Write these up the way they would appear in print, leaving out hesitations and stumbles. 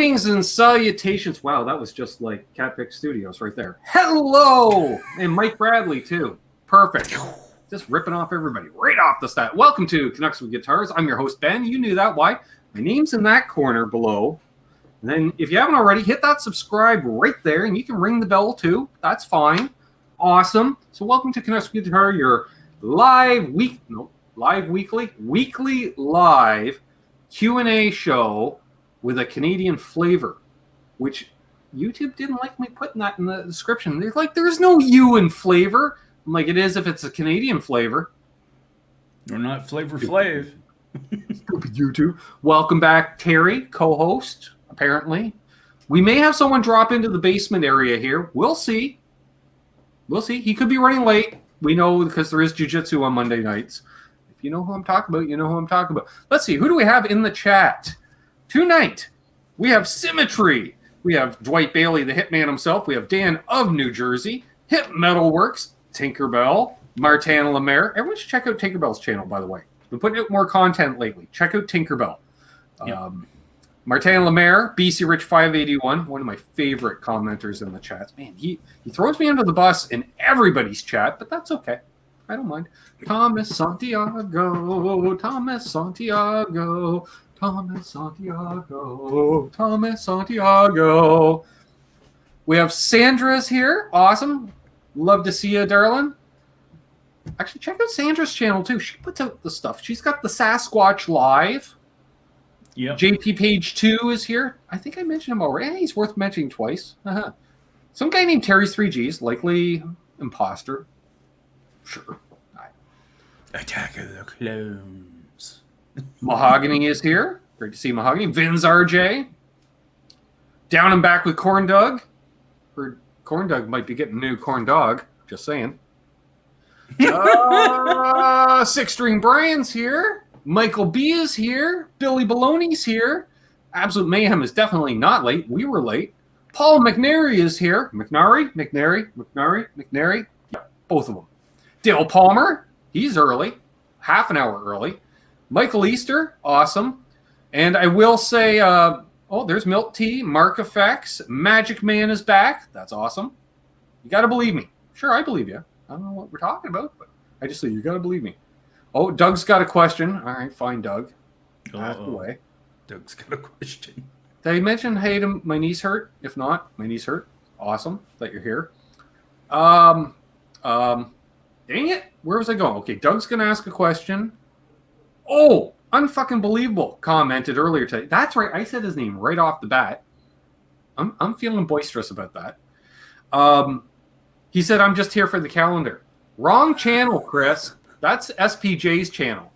Greetings and salutations. Wow, that was just like Catpick Studios right there. Hello! And Mike Bradley, too. Perfect. Just ripping off everybody right off the stat. Welcome to Canucks with Guitars. I'm your host, Ben. You knew that. Why? My name's in that corner below. And then if you haven't already, hit that subscribe right there, and you can ring the bell, too. That's fine. Awesome. So welcome to Canucks with Guitar, your weekly live Q&A show with a Canadian flavor, which YouTube didn't like me putting that in the description. They're like, there's no U in flavor. I'm like, it is if it's a Canadian flavor. We're not Flavor Flav. Stupid YouTube. Welcome back, Terry, co-host, apparently. We may have someone drop into the basement area here. We'll see. We'll see. He could be running late. We know because there is jiu-jitsu on Monday nights. If you know who I'm talking about, you know who I'm talking about. Let's see. Who do we have in the chat? Tonight, we have Symmetry. We have Dwight Bailey, the Hitman himself. We have Dan of New Jersey. Hip Metalworks, Tinkerbell, Martin Lemaire. Everyone should check out Tinkerbell's channel, by the way. He's been putting out more content lately. Check out Tinkerbell. Yep. Martin Lemaire, BC Rich 581, one of my favorite commenters in the chat. Man, he throws me under the bus in everybody's chat, but that's okay. I don't mind. Thomas Santiago. Thomas Santiago. Thomas Santiago. Thomas Santiago. We have Sandra's here. Awesome. Love to see you, darling. Actually, check out Sandra's channel, too. She puts out the stuff. She's got the Sasquatch Live. Yep. JP Page 2 is here. I think I mentioned him already. Yeah, he's worth mentioning twice. Some guy named Terry's 3Gs, likely imposter. Sure. Attack of the Clones. Mahogany is here. Great to see Mahogany. Vin's RJ. Down and back with Corn Dog. Heard Corn Dog might be getting a new corn dog. Just saying. Six String Brian's here. Michael B is here. Billy Baloney's here. Absolute Mayhem is definitely not late. We were late. Paul McNary is here. McNary. Yeah, both of them. Dale Palmer. He's early. Half an hour early. Michael Easter. Awesome. And I will say, there's Milk Tea. Mark Effects. Magic Man is back. That's awesome. You got to believe me. Sure, I believe you. I don't know what we're talking about, but I just say you got to believe me. Oh, Doug's got a question. All right, fine, Doug. Pass away. Doug's got a question. Did I mention, hey, my knees hurt? If not, my knees hurt. Awesome that you're here. Dang it. Where was I going? Okay, Doug's going to ask a question. Oh, unfucking believable. Commented earlier today. That's right. I said his name right off the bat. I'm feeling boisterous about that. He said, I'm just here for the calendar. Wrong channel, Chris. That's SPJ's channel.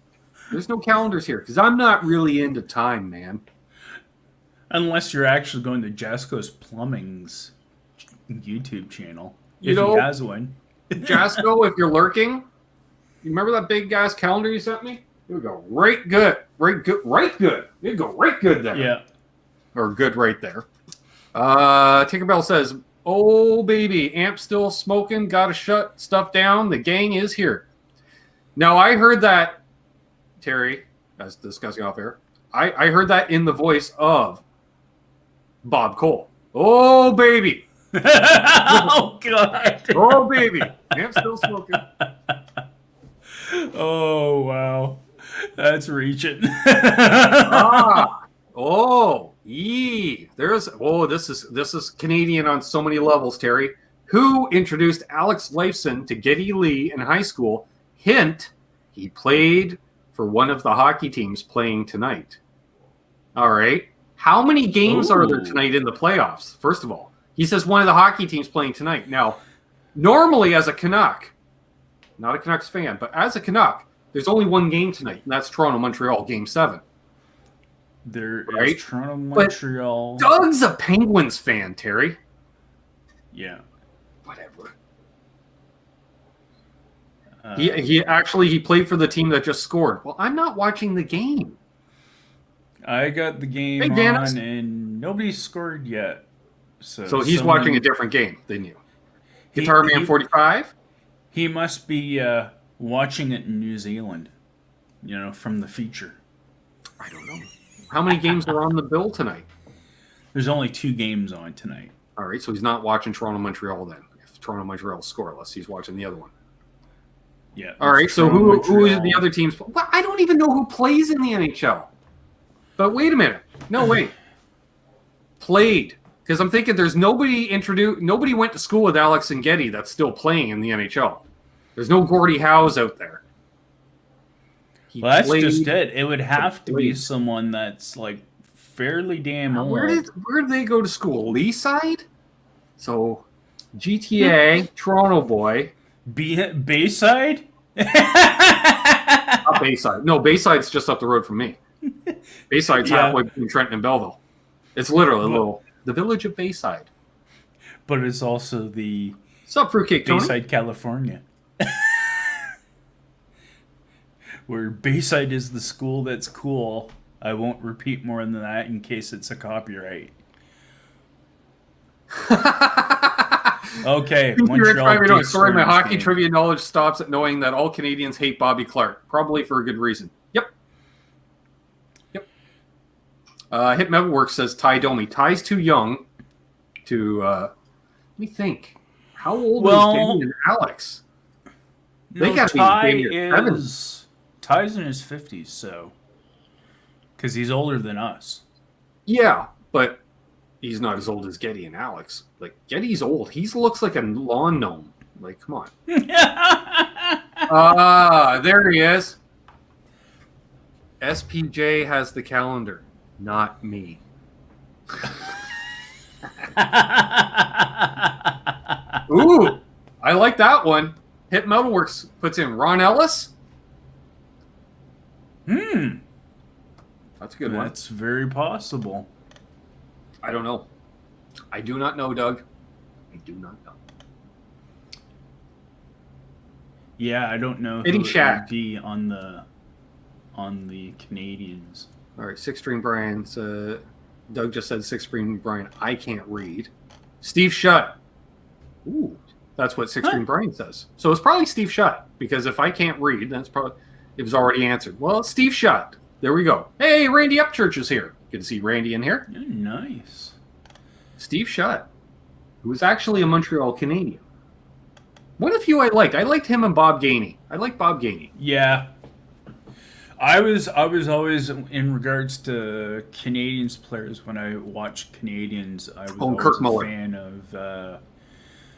There's no calendars here because I'm not really into time, man. Unless you're actually going to Jasco's Plumbing's YouTube channel. He has one. Jasco, if you're lurking, you remember that big ass calendar you sent me? It would go right good. It'd go right good there. Yeah. Or good right there. Tinkerbell says, oh, baby, amp still smoking. Gotta shut stuff down. The gang is here. Now, I heard that, Terry, as discussing off air, I heard that in the voice of Bob Cole. Oh, baby. Oh, God. Oh, baby. Amp's still smoking. Oh, wow. That's reaching. This is Canadian on so many levels, Terry. Who introduced Alex Lifeson to Geddy Lee in high school? Hint, he played for one of the hockey teams playing tonight. All right. How many games are there tonight in the playoffs? First of all, he says one of the hockey teams playing tonight. Now, normally as a Canuck, not a Canucks fan, but as a Canuck, there's only one game tonight, and that's Toronto-Montreal, Game 7. There is Toronto-Montreal. But Doug's a Penguins fan, Terry. Yeah. Whatever. He played for the team that just scored. Well, I'm not watching the game. I got the game on, and nobody scored yet. So he's watching a different game than you. Guitar Man 45? He must be watching it in New Zealand, from the feature. I don't know. How many games are on the bill tonight? There's only 2 games on tonight. All right, so he's not watching Toronto-Montreal then. If Toronto-Montreal scoreless, he's watching the other one. Yeah. All right, so who is the other teams? Well, I don't even know who plays in the NHL. But wait a minute. No, wait. Played. Because I'm thinking there's nobody went to school with Alex and Getty that's still playing in the NHL. There's no Gordie Howes out there. Well, that's just it. It would have to be someone that's like fairly damn old. Where did they go to school? Leaside? So GTA, Toronto boy. Bayside? Not Bayside. No, Bayside's just up the road from me. Bayside's halfway between Trenton and Belleville. It's literally the village of Bayside. But it's also the What's up, Fruitcake Tony? Bayside, California. Where Bayside is the school that's cool. I won't repeat more than that in case it's a copyright. Okay, Montreal. Sorry, my hockey trivia knowledge stops at knowing that all Canadians hate Bobby Clark. Probably for a good reason. Yep. Hit Metalworks says Ty Domi. Ty's too young to. Let me think. How old is Jamie and Alex? They got to be in their 70s. Ty's in his 50s, so. Because he's older than us. Yeah, but he's not as old as Getty and Alex. Like, Getty's old. He looks like a lawn gnome. Like, come on. There he is. SPJ has the calendar, not me. Ooh, I like that one. Hit Metalworks puts in Ron Ellis. That's a good one. That's very possible. I don't know. I do not know, Doug. I do not know. Yeah, I don't know Eddie who Shack. it would be on the Canadians. All right, Six String Brian's. Doug just said Six String Brian. I can't read. Steve Shutt. Ooh, that's what Six String Brian says. So it's probably Steve Shutt, because if I can't read, that's probably it was already answered. Well, it's Steve Shutt. There we go. Hey, Randy Upchurch is here. Good to see Randy in here. Oh, nice. Steve Shutt, who is actually a Montreal Canadian. What a few I liked. I liked him and Bob Gainey. I like Bob Gainey. Yeah. I was always, in regards to Canadians players, when I watched Canadians, I was always Kirk a Muller. fan of...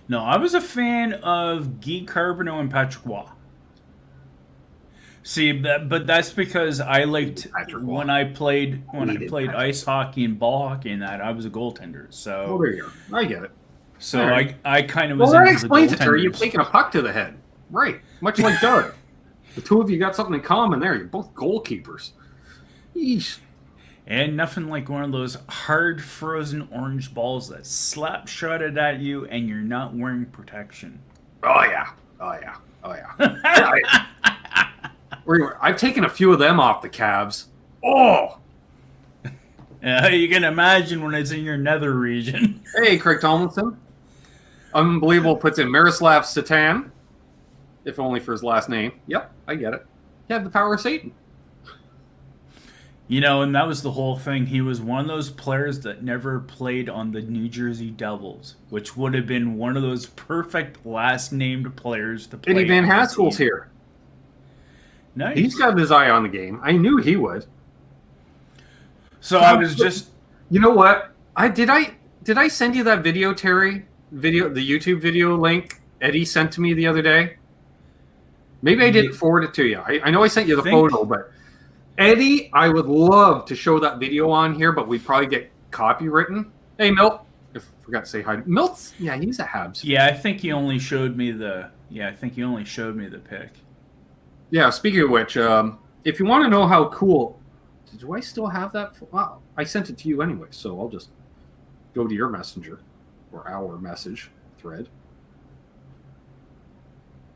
no, I was a fan of Guy Carbonneau and Patrick Waugh. See, but that's because I liked when I played ice hockey and ball hockey and that, I was a goaltender. So Oh, there you go. I get it. So right. I kind of was. Well, that into explains it to her. goaltenders. You're taking a puck to the head. Right. Much like Doug. The two of you got something in common there. You're both goalkeepers. Yeesh. And nothing like one of those hard frozen orange balls that slap shotted at you and you're not wearing protection. Oh, yeah. Oh, yeah. Oh, yeah. I've taken a few of them off the calves. Oh! You can imagine when it's in your nether region. Hey, Craig Tomlinson. Unbelievable puts in Miroslav Satan. If only for his last name. Yep, I get it. You have the power of Satan. You know, and that was the whole thing. He was one of those players that never played on the New Jersey Devils, which would have been one of those perfect last-named players to play. Eddie Van Haskell's here. Nice. He's got his eye on the game. I knew he would. So I was just... You know what? Did I send you that video, Terry? The YouTube video link Eddie sent to me the other day? Maybe I didn't forward it to you. I know I sent you the photo, but Eddie, I would love to show that video on here, but we'd probably get copywritten. Hey, Milt. I forgot to say hi. Milt's, yeah, he's a Habs. Yeah, I think he only showed me the pic. Yeah, speaking of which, if you want to know how cool... Do I still have that? Wow, I sent it to you anyway, so I'll just go to your messenger or our message thread.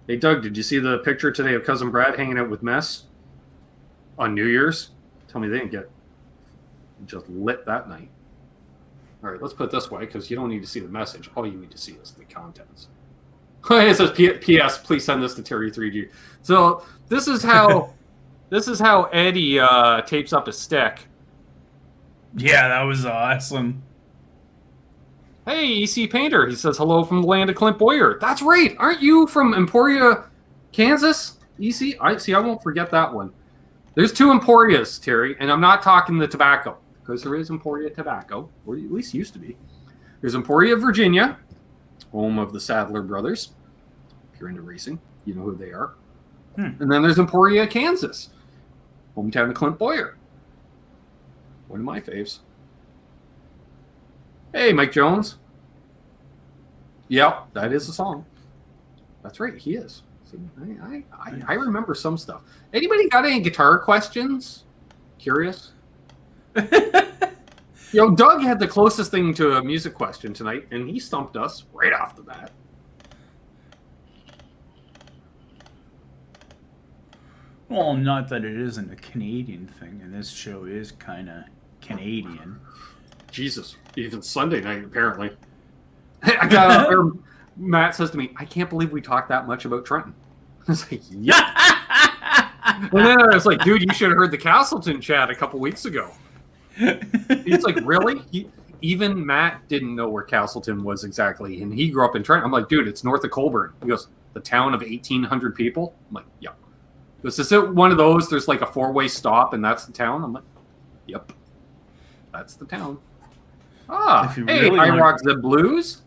Hey, Doug, did you see the picture today of Cousin Brad hanging out with Mess on New Year's? Tell me they didn't get just lit that night. All right, let's put it this way, because you don't need to see the message. All you need to see is the contents. It says, P.S. Please send this to Terry 3G. So this is how Eddie tapes up his stick. Yeah, that was awesome. Hey, EC Painter. He says hello from the land of Clint Boyer. That's right. Aren't you from Emporia, Kansas? EC? I won't forget that one. There's 2 Emporias, Terry, and I'm not talking the tobacco, because there is Emporia tobacco, or at least used to be. There's Emporia, Virginia, home of the Sadler brothers. If you're into racing, you know who they are. And then there's Emporia, Kansas, hometown of Clint Boyer. One of my faves. Hey, Mike Jones. Yep, that is a song. That's right, he is. So I remember some stuff. Anybody got any guitar questions? Curious? Doug had the closest thing to a music question tonight, and he stumped us right off the bat. Well, not that it isn't a Canadian thing, and this show is kind of Canadian. Jesus, even Sunday night, apparently. I got Matt says to me, I can't believe we talked that much about Trenton. I was like, yeah. And then I was like, dude, you should have heard the Castleton chat a couple weeks ago. He's like, really? Even Matt didn't know where Castleton was exactly, and he grew up in Trenton. I'm like, dude, it's north of Colborne. He goes, the town of 1,800 people? I'm like, yeah. He goes, is it one of those, there's like a 4-way stop, and that's the town? I'm like, yep. That's the town. Ah, hey, really I Rock the Blues.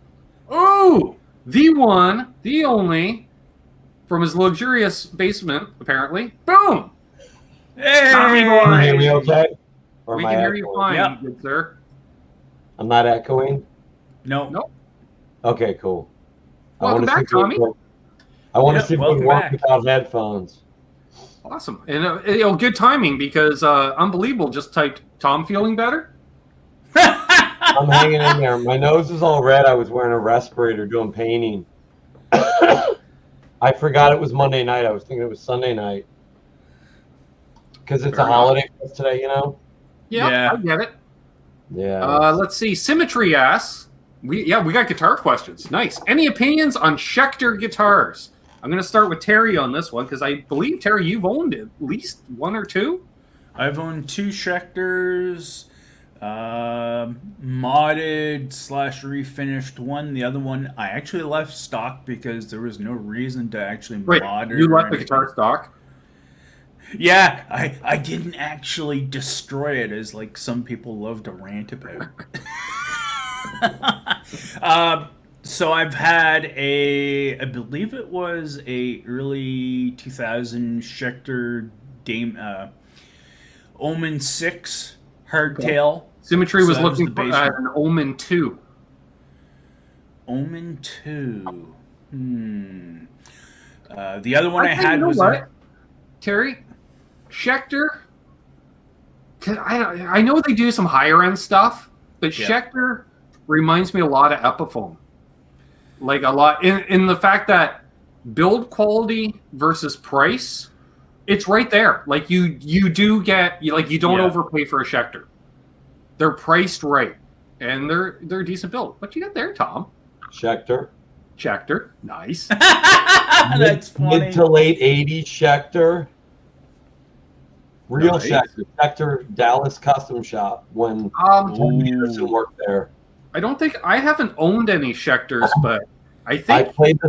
Oh, the one, the only, from his luxurious basement, apparently. Boom! Hey! Tommy boy! Can you hear me okay? Or We am I can hear you echoing? fine, Yep. good sir. I'm not echoing? No. Nope. Okay, cool. Welcome back, Tommy. I want to Yep, see if we welcome can work back. without headphones. Awesome. And good timing because Unbelievable just typed Tom feeling better. I'm hanging in there. My nose is all red. I was wearing a respirator doing painting. I forgot it was Monday night. I was thinking it was Sunday night. Because it's Fair a enough. holiday for us today, you know? Yeah. I get it. Yeah. Let's see. Symmetry asks, we got guitar questions. Nice. Any opinions on Schecter guitars? I'm going to start with Terry on this one because I believe, Terry, you've owned at least 1 or 2. I've owned 2 Schecters, modded / refinished one. The other one I actually left stock because there was no reason to actually Wait, mod it. you or left the anything. guitar stock? Yeah, I didn't actually destroy it as like some people love to rant about. So I've had I believe it was a early 2000 Schecter Omen 6 hardtail. Symmetry was So that was looking the for base an Omen 2. Omen 2. The other one I think, had you know was what, Terry? Schecter, 'cause I know they do some higher end stuff, but Yeah. Schecter reminds me a lot of Epiphone. Like a lot in the fact that build quality versus price, it's right there. Like you do get you don't Yeah. overpay for a Schecter. They're priced right, and they're decent build. What you got there, Tom? Schecter. Schecter, nice. That's funny. Mid to late 80s Schecter. Real Nice. Schecter. Schecter Dallas Custom Shop when Tony Anderson worked there. I don't think I haven't owned any Schecters, but I I think played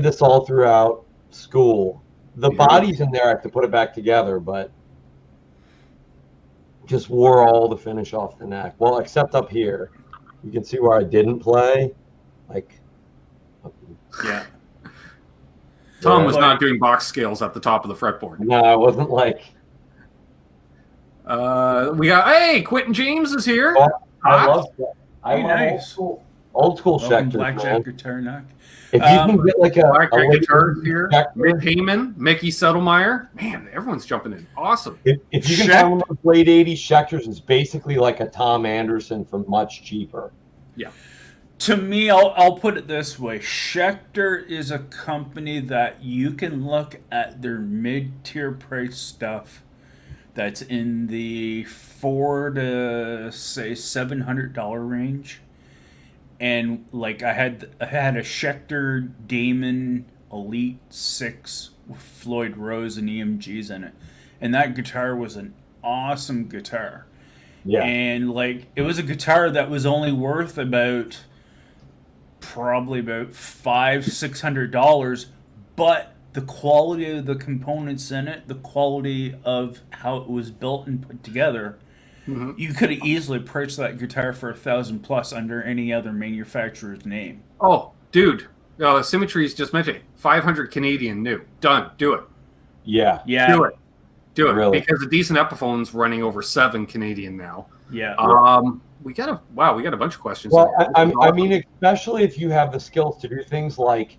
this all throughout school. The Yeah. body's in there. I have to put it back together, but just wore all the finish off the neck. Well, except up here, you can see where I didn't play. Like, Yeah. Tom Yeah. was not doing box scales at the top of the fretboard. no, I wasn't like. We got Quentin James is here. Oh, I Ah. love that. I Hey, love nice. old school Welcome, Schecters, Blackjack man. Guitar Knock. If you can get like a Blackjack late Guitars 80s here. Schecter, Rick Heyman, Mickey Settlemeyer. Man, everyone's jumping in. Awesome. if you can find one of those late 80s Schecters, it's basically like a Tom Anderson for much cheaper. To me, I'll put it this way. Schecter is a company that you can look at their mid-tier price stuff that's in the $400 to say $700 range. And like I had a Schecter Damon Elite 6 with Floyd Rose and EMGs in it. And that guitar was an awesome guitar. Yeah. And like it was a guitar that was only worth about probably about $500-$600, but the quality of the components in it, the quality of how it was built and put together, you could have easily purchased that guitar for $1,000+ under any other manufacturer's name. Oh, dude, Symmetry's just mentioned 500 Canadian new. Done. Do it. Yeah. Do it. Do it. Really? Because a decent Epiphone's running over 7 Canadian now. Yeah. We got a bunch of questions. Well, I mean, especially if you have the skills to do things like,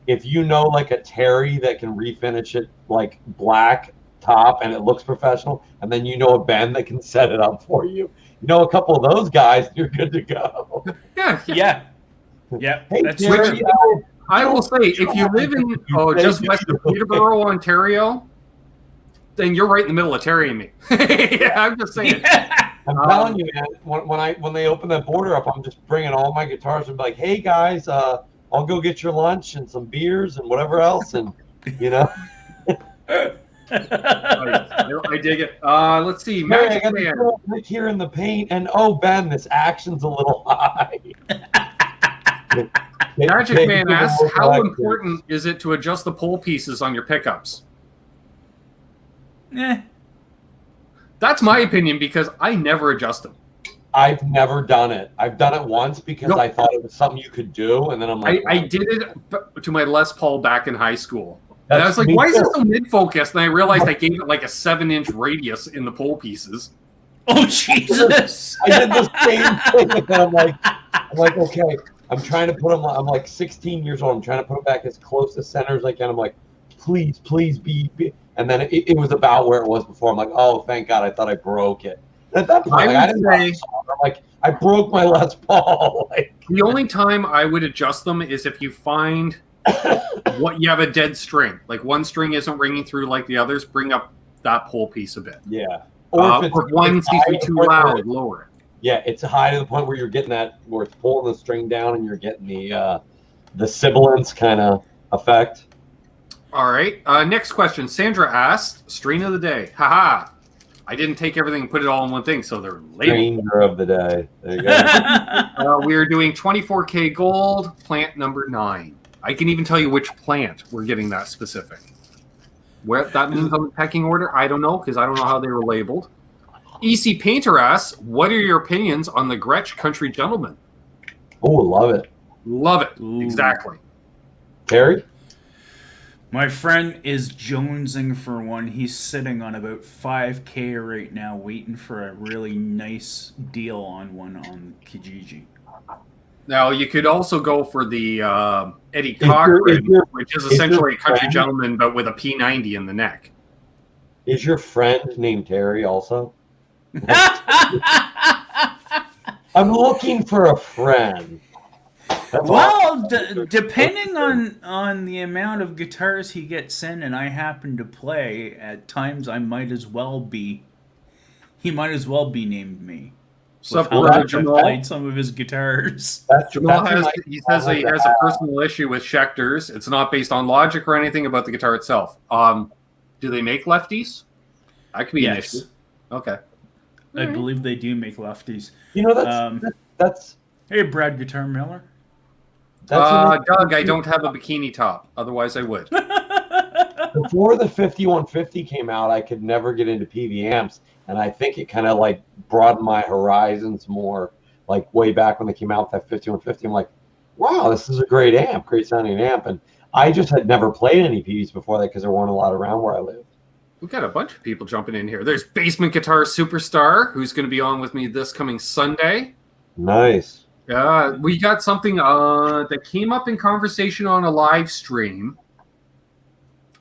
if you know like a Terry that can refinish it like black top and it looks professional, and then you know a Ben that can set it up for you. You know a couple of those guys, you're good to go. Yeah. Hey, That's Terry, I will say, if you live in just west of Peterborough, Ontario, then you're right in the middle of Terry and me. Yeah, I'm just saying. I'm telling you, man. When they open that border up, I'm just bringing all my guitars and be like, "Hey guys, I'll go get your lunch and some beers and whatever else," and you know. I dig it. Let's see. Magic Man. Right here in the paint, and oh, Ben, this action's a little high. Magic Man asks, how important is it to adjust the pole pieces on your pickups? That's my opinion, because I never adjust them. I've never done it. I've done it once because I thought it was something you could do, and then I'm like, I did it to my Les Paul back in high school. And I was like, why is it so mid-focused? And I realized I gave it like a 7-inch radius in the pole pieces. Oh, Jesus. I did the same thing. And I'm like, okay, I'm trying to put them, I'm like 16 years old. I'm trying to put them back as close to center as I can. I'm like, please be. And then it was about where it was before. I'm like, oh, thank God. I thought I broke it. At that point, I'm like, I broke my Les Paul. The only time I would adjust them is if you find what you have a dead string, like one string isn't ringing through like the others, bring up that pole piece a bit. Yeah. Or if one seems to be too loud, lower it. Yeah, it's high to the point where you're getting that, where it's pulling the string down and you're getting the sibilance kind of effect. All right. Next question. Sandra asked, strain of the day. Haha. I didn't take everything and put it all in one thing, so they're labeled. Strainer of the day. There you go. We're doing 24K gold, plant number 9. I can even tell you which plant we're getting that specific. Where that means on the pecking order, I don't know, because I don't know how they were labeled. EC Painter asks, what are your opinions on the Gretsch Country Gentleman? Oh, love it. Love it. Ooh. Exactly. Terry? My friend is jonesing for one. He's sitting on about 5K right now, waiting for a really nice deal on one on Kijiji. Now, you could also go for the Eddie Cochran, which is essentially a Country Gentleman, but with a P90 in the neck. Is your friend named Terry also? I'm looking for a friend. Well, depending on the amount of guitars he gets in and I happen to play, at times he might as well be named me. Sup, Jamal? Played some of his guitars. Jamal says he has a personal issue with Schecters. It's not based on logic or anything about the guitar itself. Do they make lefties? That could be an issue. Okay. I believe they do make lefties. You know, that's Hey, Brad Guitar Miller. Doug, I don't have a bikini top. Otherwise, I would. Before the 5150 came out, I could never get into PV amps, and I think it kind of like broadened my horizons more. Like way back when they came out with that 5150, I'm like, wow, this is a great amp, great sounding amp. And I just had never played any PVs before that because there weren't a lot around where I lived. We've got a bunch of people jumping in here. There's Basement Guitar Superstar, who's going to be on with me this coming Sunday. Nice. We got something that came up in conversation on a live stream.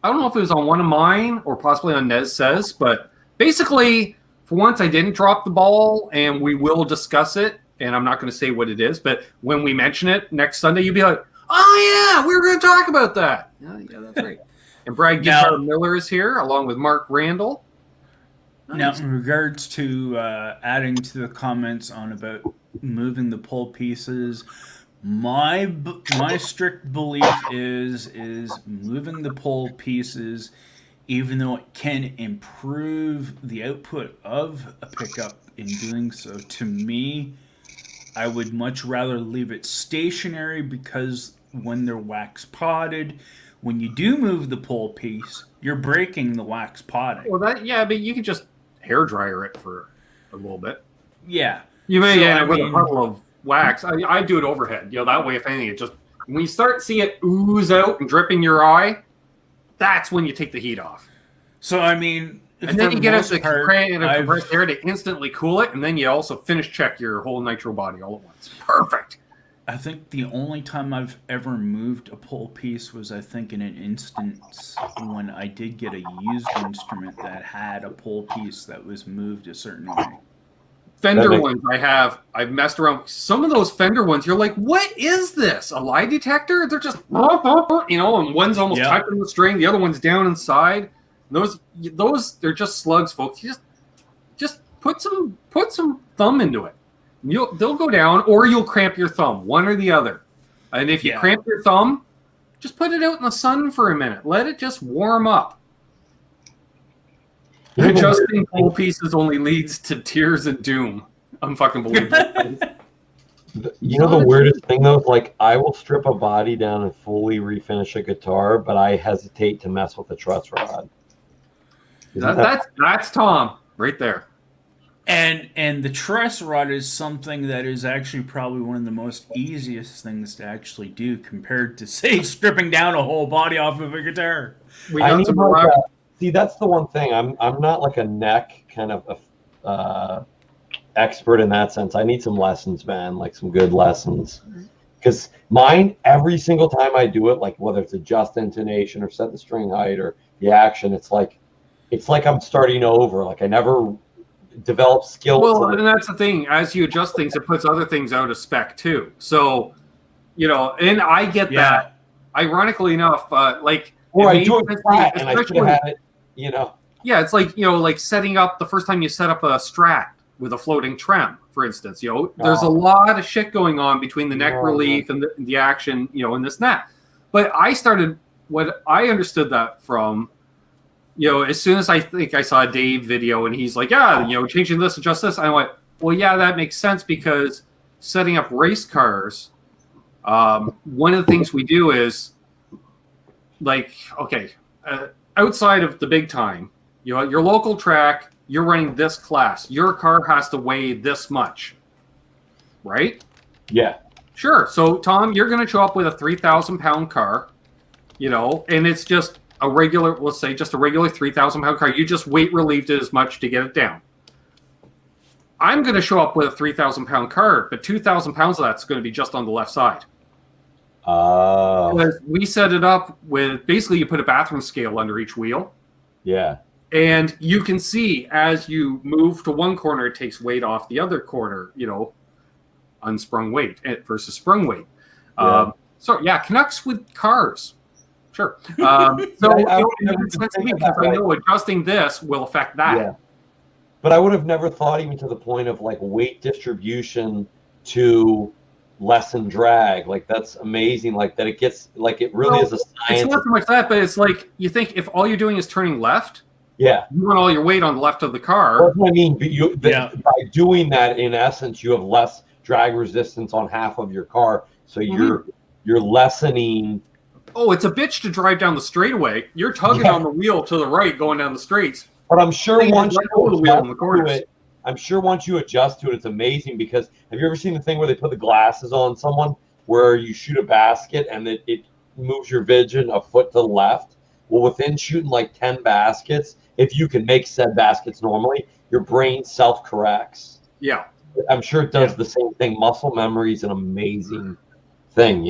I don't know if it was on one of mine or possibly on Nez Says, but basically, for once, I didn't drop the ball, and we will discuss it, and I'm not going to say what it is, but when we mention it next Sunday, you'll be like, oh, yeah, we were going to talk about that. Yeah, that's right. And Brad Guitar Miller is here, along with Mark Randall. Nice. Now, in regards to adding to the comments on about moving the pole pieces, my strict belief is moving the pole pieces, even though it can improve the output of a pickup in doing so, to me, I would much rather leave it stationary because when they're wax potted, when you do move the pull piece, you're breaking the wax potting. Well, but you can just hair dryer it for a little bit. Yeah. You may end up with a puddle of wax. I do it overhead. That way, if anything, it just when you start seeing it ooze out and drip in your eye, that's when you take the heat off. So I mean, and then you get it to compressed air to instantly cool it, and then you also finish check your whole nitro body all at once. Perfect. I think the only time I've ever moved a pull piece was, I think, in an instance when I did get a used instrument that had a pull piece that was moved a certain way. Fender ones I've messed around. Some of those Fender ones, you're like, what is this? A lie detector? They're just, and one's almost touching the string, the other one's down inside. Those they're just slugs, folks. You just put some thumb into it. They'll go down, or you'll cramp your thumb, one or the other. And if you cramp your thumb, just put it out in the sun for a minute. Let it just warm up. Adjusting pull pieces only leads to tears and doom. Unfucking believable. The weirdest thing though is like I will strip a body down and fully refinish a guitar, but I hesitate to mess with the truss rod. That's Tom right there. And the truss rod is something that is actually probably one of the most easiest things to actually do compared to, say, stripping down a whole body off of a guitar. See, that's the one thing. I'm not like a neck kind of expert in that sense. I need some lessons, man, like some good lessons. Because mine, every single time I do it, like whether it's adjust intonation or set the string height or the action, it's like I'm starting over. Like I never develop skills. Well, and that's the thing. As you adjust things, it puts other things out of spec too. So, and I get that. Ironically enough, like, or I do it flat, and I should have had it. Yeah, it's like like setting up the first time you set up a Strat with a floating trem, for instance. There's a lot of shit going on between the neck relief and the action, and this and that. But I started what I understood that from. As soon as I think I saw a Dave video and he's like, changing this, adjust this, I went, well, yeah, that makes sense because setting up race cars, one of the things we do is like, outside of the big time, your local track, you're running this class. Your car has to weigh this much, right? Yeah. Sure. So, Tom, you're going to show up with a 3,000-pound car, and it's just a regular, let's say just a regular 3,000-pound car. You just weight relieved it as much to get it down. I'm going to show up with a 3,000-pound car, but 2,000 pounds of that's going to be just on the left side. Because we set it up with, basically you put a bathroom scale under each wheel. Yeah. And you can see as you move to one corner, it takes weight off the other corner, unsprung weight versus sprung weight. Canucks with cars. Sure. It makes sense to me because I know adjusting this will affect that. Yeah. But I would have never thought even to the point of like weight distribution to lessen drag. Like that's amazing. Like that it gets like it really is a science. It's not so much that, but it's like you think if all you're doing is turning left, you want all your weight on the left of the car. That's what I mean. But by doing that, in essence, you have less drag resistance on half of your car. So you're lessening. Oh, it's a bitch to drive down the straightaway. You're tugging on the wheel to the right, going down the straights. But I'm sure once you adjust to it, it's amazing because have you ever seen the thing where they put the glasses on someone where you shoot a basket and it moves your vision a foot to the left? Well, within shooting like 10 baskets, if you can make said baskets normally, your brain self-corrects. Yeah. I'm sure it does the same thing. Muscle memory is an amazing thing,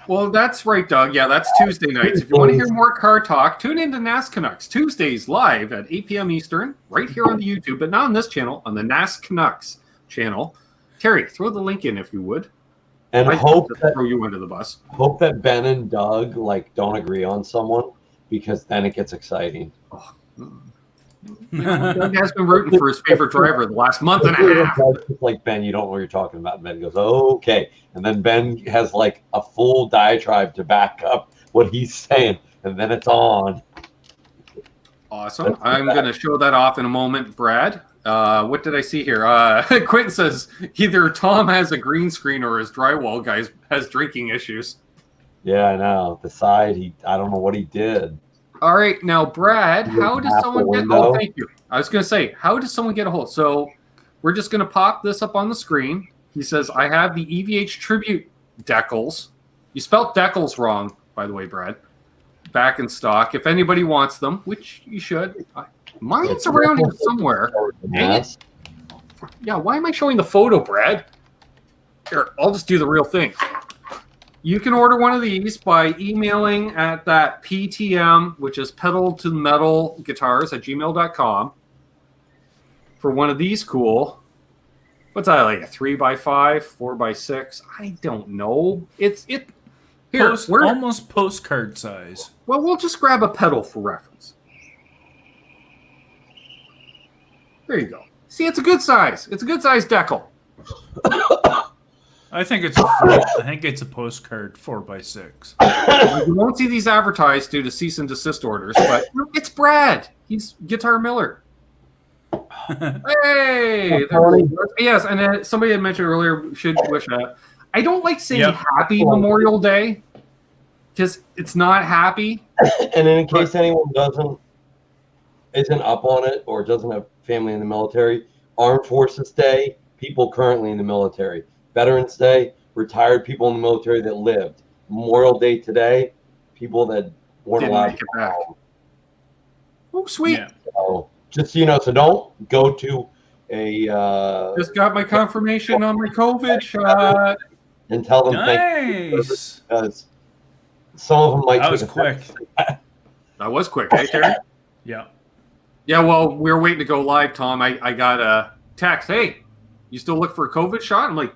Well, that's right, Doug. Yeah, that's Tuesday nights. If you want to hear more car talk, tune into Canucks Tuesdays live at 8 p.m. Eastern, right here on the YouTube, but not on this channel, on the Canucks channel. Terry, throw the link in if you would. And throw you under the bus. Hope that Ben and Doug don't agree on someone because then it gets exciting. Oh. Doug has been rooting for his favorite driver the last month and a half. It's like, Ben, you don't know what you're talking about. And Ben goes, okay. And then Ben has like a full diatribe to back up what he's saying. And then it's on. Awesome. I'm going to show that off in a moment, Brad. What did I see here? Quentin says either Tom has a green screen or his drywall guy has drinking issues. Yeah, I know. The side, I don't know what he did. All right, now Brad, how does someone get? window. Oh, thank you. I was going to say, how does someone get a hold? So we're just going to pop this up on the screen. He says, I have the EVH tribute decals. You spelled decals wrong, by the way, Brad. Back in stock. If anybody wants them, which you should. Mine's around here somewhere. Dang it. Yeah, why am I showing the photo, Brad? Here, I'll just do the real thing. You can order one of these by emailing at that PTM, which is pedal to metal guitars at gmail.com for one of these cool. What's that, like a 3x5, 4x6? I don't know. Here, almost postcard size. Well, we'll just grab a pedal for reference. There you go. See, it's a good size. It's a good size decal. I think it's a postcard 4x6. You won't see these advertised due to cease and desist orders, but it's Brad. He's Guitar Miller. Hey, yes, and then somebody had mentioned earlier. Should wish I don't like saying Happy Memorial Day because it's not happy. And in case anyone isn't up on it or doesn't have family in the military, Armed Forces Day, people currently in the military. Veterans Day, retired people in the military that lived. Memorial Day today, people that weren't allowed to come home. Oh, sweet. Yeah. So, just so you know, so don't go to a... just got my confirmation on my COVID shot. And tell them nice. Because some of them might... That was quick. That was quick, eh, Terry? Yeah. Yeah, well, we were waiting to go live, Tom. I got a text. Hey, you still look for a COVID shot? I'm like,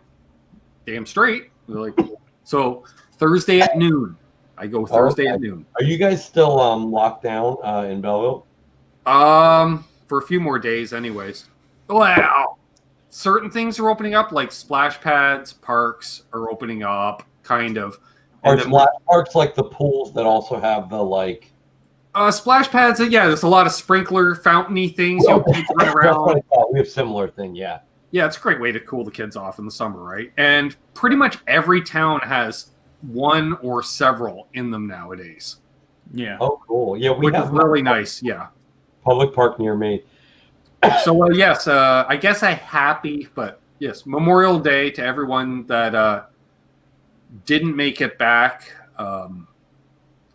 damn straight. They're like, so Thursday at noon. I go Thursday at noon. Are you guys still locked down in Belleville? For a few more days, anyways. Wow. Certain things are opening up, like splash pads, parks are opening up, kind of. Parks like the pools that also have the like. Splash pads, yeah, there's a lot of sprinkler, fountainy things. Kids run around. We have similar thing, yeah. Yeah, it's a great way to cool the kids off in the summer, right? And pretty much every town has one or several in them nowadays. Yeah. Oh, cool. Yeah, which is really nice. Yeah. Public park near me. So, yes, I guess yes, Memorial Day to everyone that didn't make it back.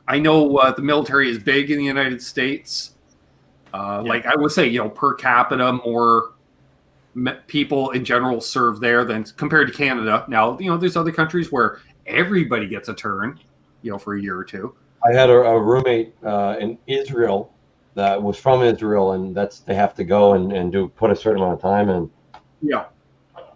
I know the military is big in the United States. Like I would say, per capita, more people in general serve there than compared to Canada. Now, there's other countries where everybody gets a turn, for a year or two. I had a roommate in Israel that was from Israel, and they have to go and put a certain amount of time in. Yeah.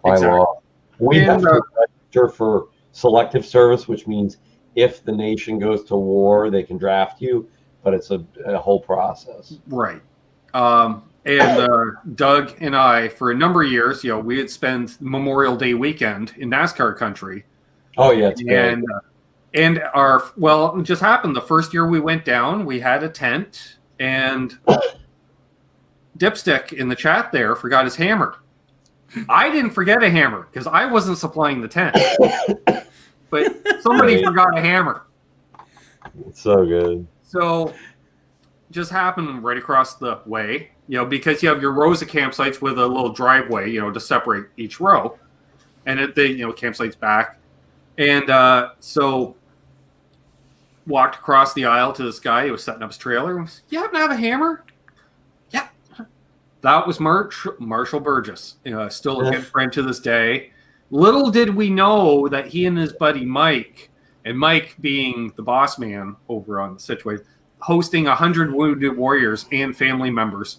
By law. We have to register for selective service, which means if the nation goes to war, they can draft you, but it's a whole process. Right. And Doug and I, for a number of years, we would spend Memorial Day weekend in NASCAR country. Oh, yeah. It's great. And it just happened. The first year we went down, we had a tent, and Dipstick in the chat there forgot his hammer. I didn't forget a hammer because I wasn't supplying the tent. But somebody forgot a hammer. It's so good. So just happened right across the way, because you have your rows of campsites with a little driveway, to separate each row. And campsites back. And so walked across the aisle to this guy who was setting up his trailer. You happen to have a hammer? Yeah. That was Marshall Burgess, still a good friend to this day. Little did we know that he and his buddy Mike, and Mike being the boss man over on the situation, hosting 100 Wounded Warriors and family members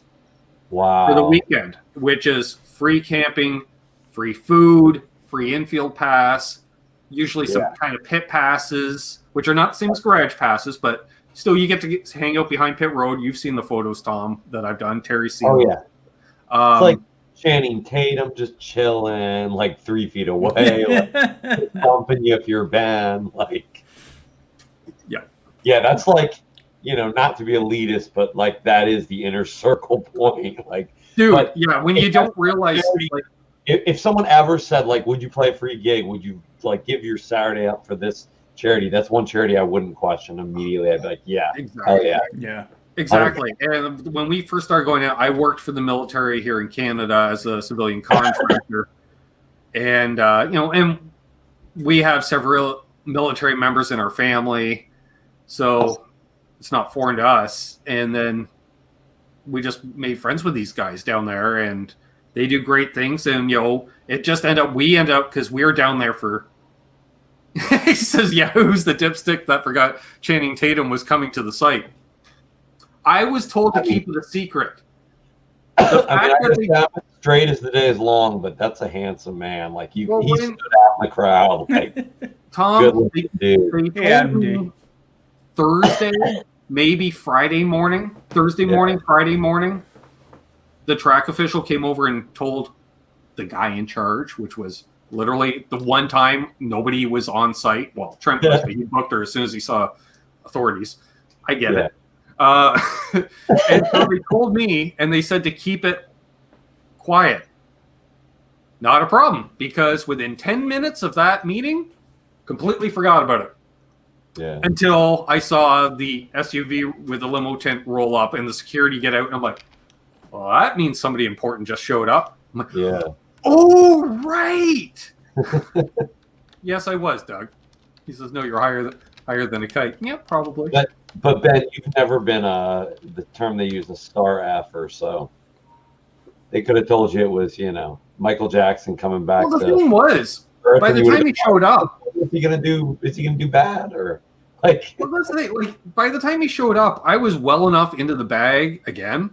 for the weekend, which is free camping, free food, free infield pass, usually some kind of pit passes, which are not the same as garage passes, but still you get to hang out behind pit road. You've seen the photos, Tom, that I've done. Terry's seen them. It's like Channing Tatum just chilling like 3 feet away, like bumping you if you're a band. Like, that's like, not to be elitist, but like that is the inner circle point. Like Dude, But yeah, when you don't realize, like, if someone ever said, like, would you play a free gig? Would you, like, give your Saturday up for this charity? That's one charity I wouldn't question immediately. I'd be like, yeah. exactly. Hell yeah. Yeah. Exactly. And when we first started going out, I worked for the military here in Canada as a civilian contractor. And, and we have several military members in our family. So it's not foreign to us. And then we just made friends with these guys down there, and they do great things. And, it just we end up, because we were down there for, he says, yeah, who's the dipstick that forgot Channing Tatum was coming to the site? I was told to keep it a secret. The fact straight as the day is long, but that's a handsome man. Like, he stood out in the crowd. Like, Tom, they Yeah, told me Thursday, maybe Friday morning, Friday morning, the track official came over and told the guy in charge, which was literally the one time nobody was on site. Well, Trent was, but he booked her as soon as he saw authorities. I get it. And so they told me, and they said to keep it quiet. Not a problem, because within 10 minutes of that meeting, completely forgot about it. Yeah. Until I saw the SUV with the limo tent roll up and the security get out, and I'm like, well, that means somebody important just showed up. I'm like, Yeah. Oh, right. Yes, I was, Doug. He says, no, you're higher than a kite. Yeah, probably. But Ben, you've never been the term they use, a star F or so. They could have told you it was, Michael Jackson coming back. Well, the thing was, by the time he showed up, is he gonna do bad, or like? Well, that's the thing. Like, by the time he showed up, I was well enough into the bag again.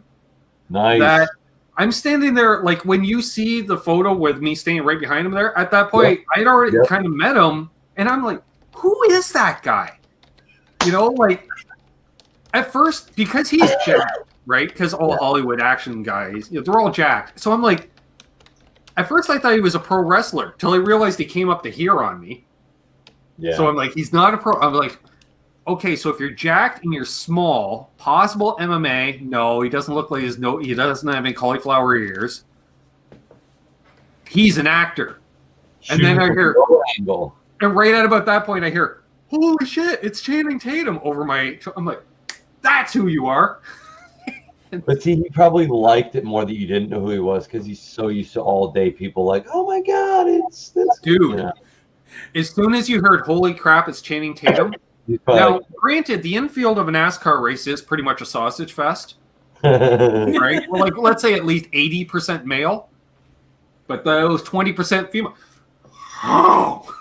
Nice. That I'm standing there, like, when you see the photo with me standing right behind him there, at that point, I'd already kind of met him, and I'm like, who is that guy? Like, at first, because he's jacked, right? Because all Hollywood action guys, they're all jacked. So I'm like, at first I thought he was a pro wrestler, till I realized he came up to here on me. Yeah. So I'm like, he's not a pro. I'm like, okay, so if you're jacked and you're small, possible MMA. No, he doesn't look like he doesn't have any cauliflower ears. He's an actor. And then I hear, and right at about that point, I hear, holy shit, it's Channing Tatum over my. I'm like, that's who you are. But see, he probably liked it more that you didn't know who he was, because he's so used to all day people like, oh my God, it's this dude. As soon as you heard, holy crap, it's Channing Tatum. Now, granted, the infield of a NASCAR race is pretty much a sausage fest, right? Well, like, let's say at least 80% male, but those 20% female. Oh,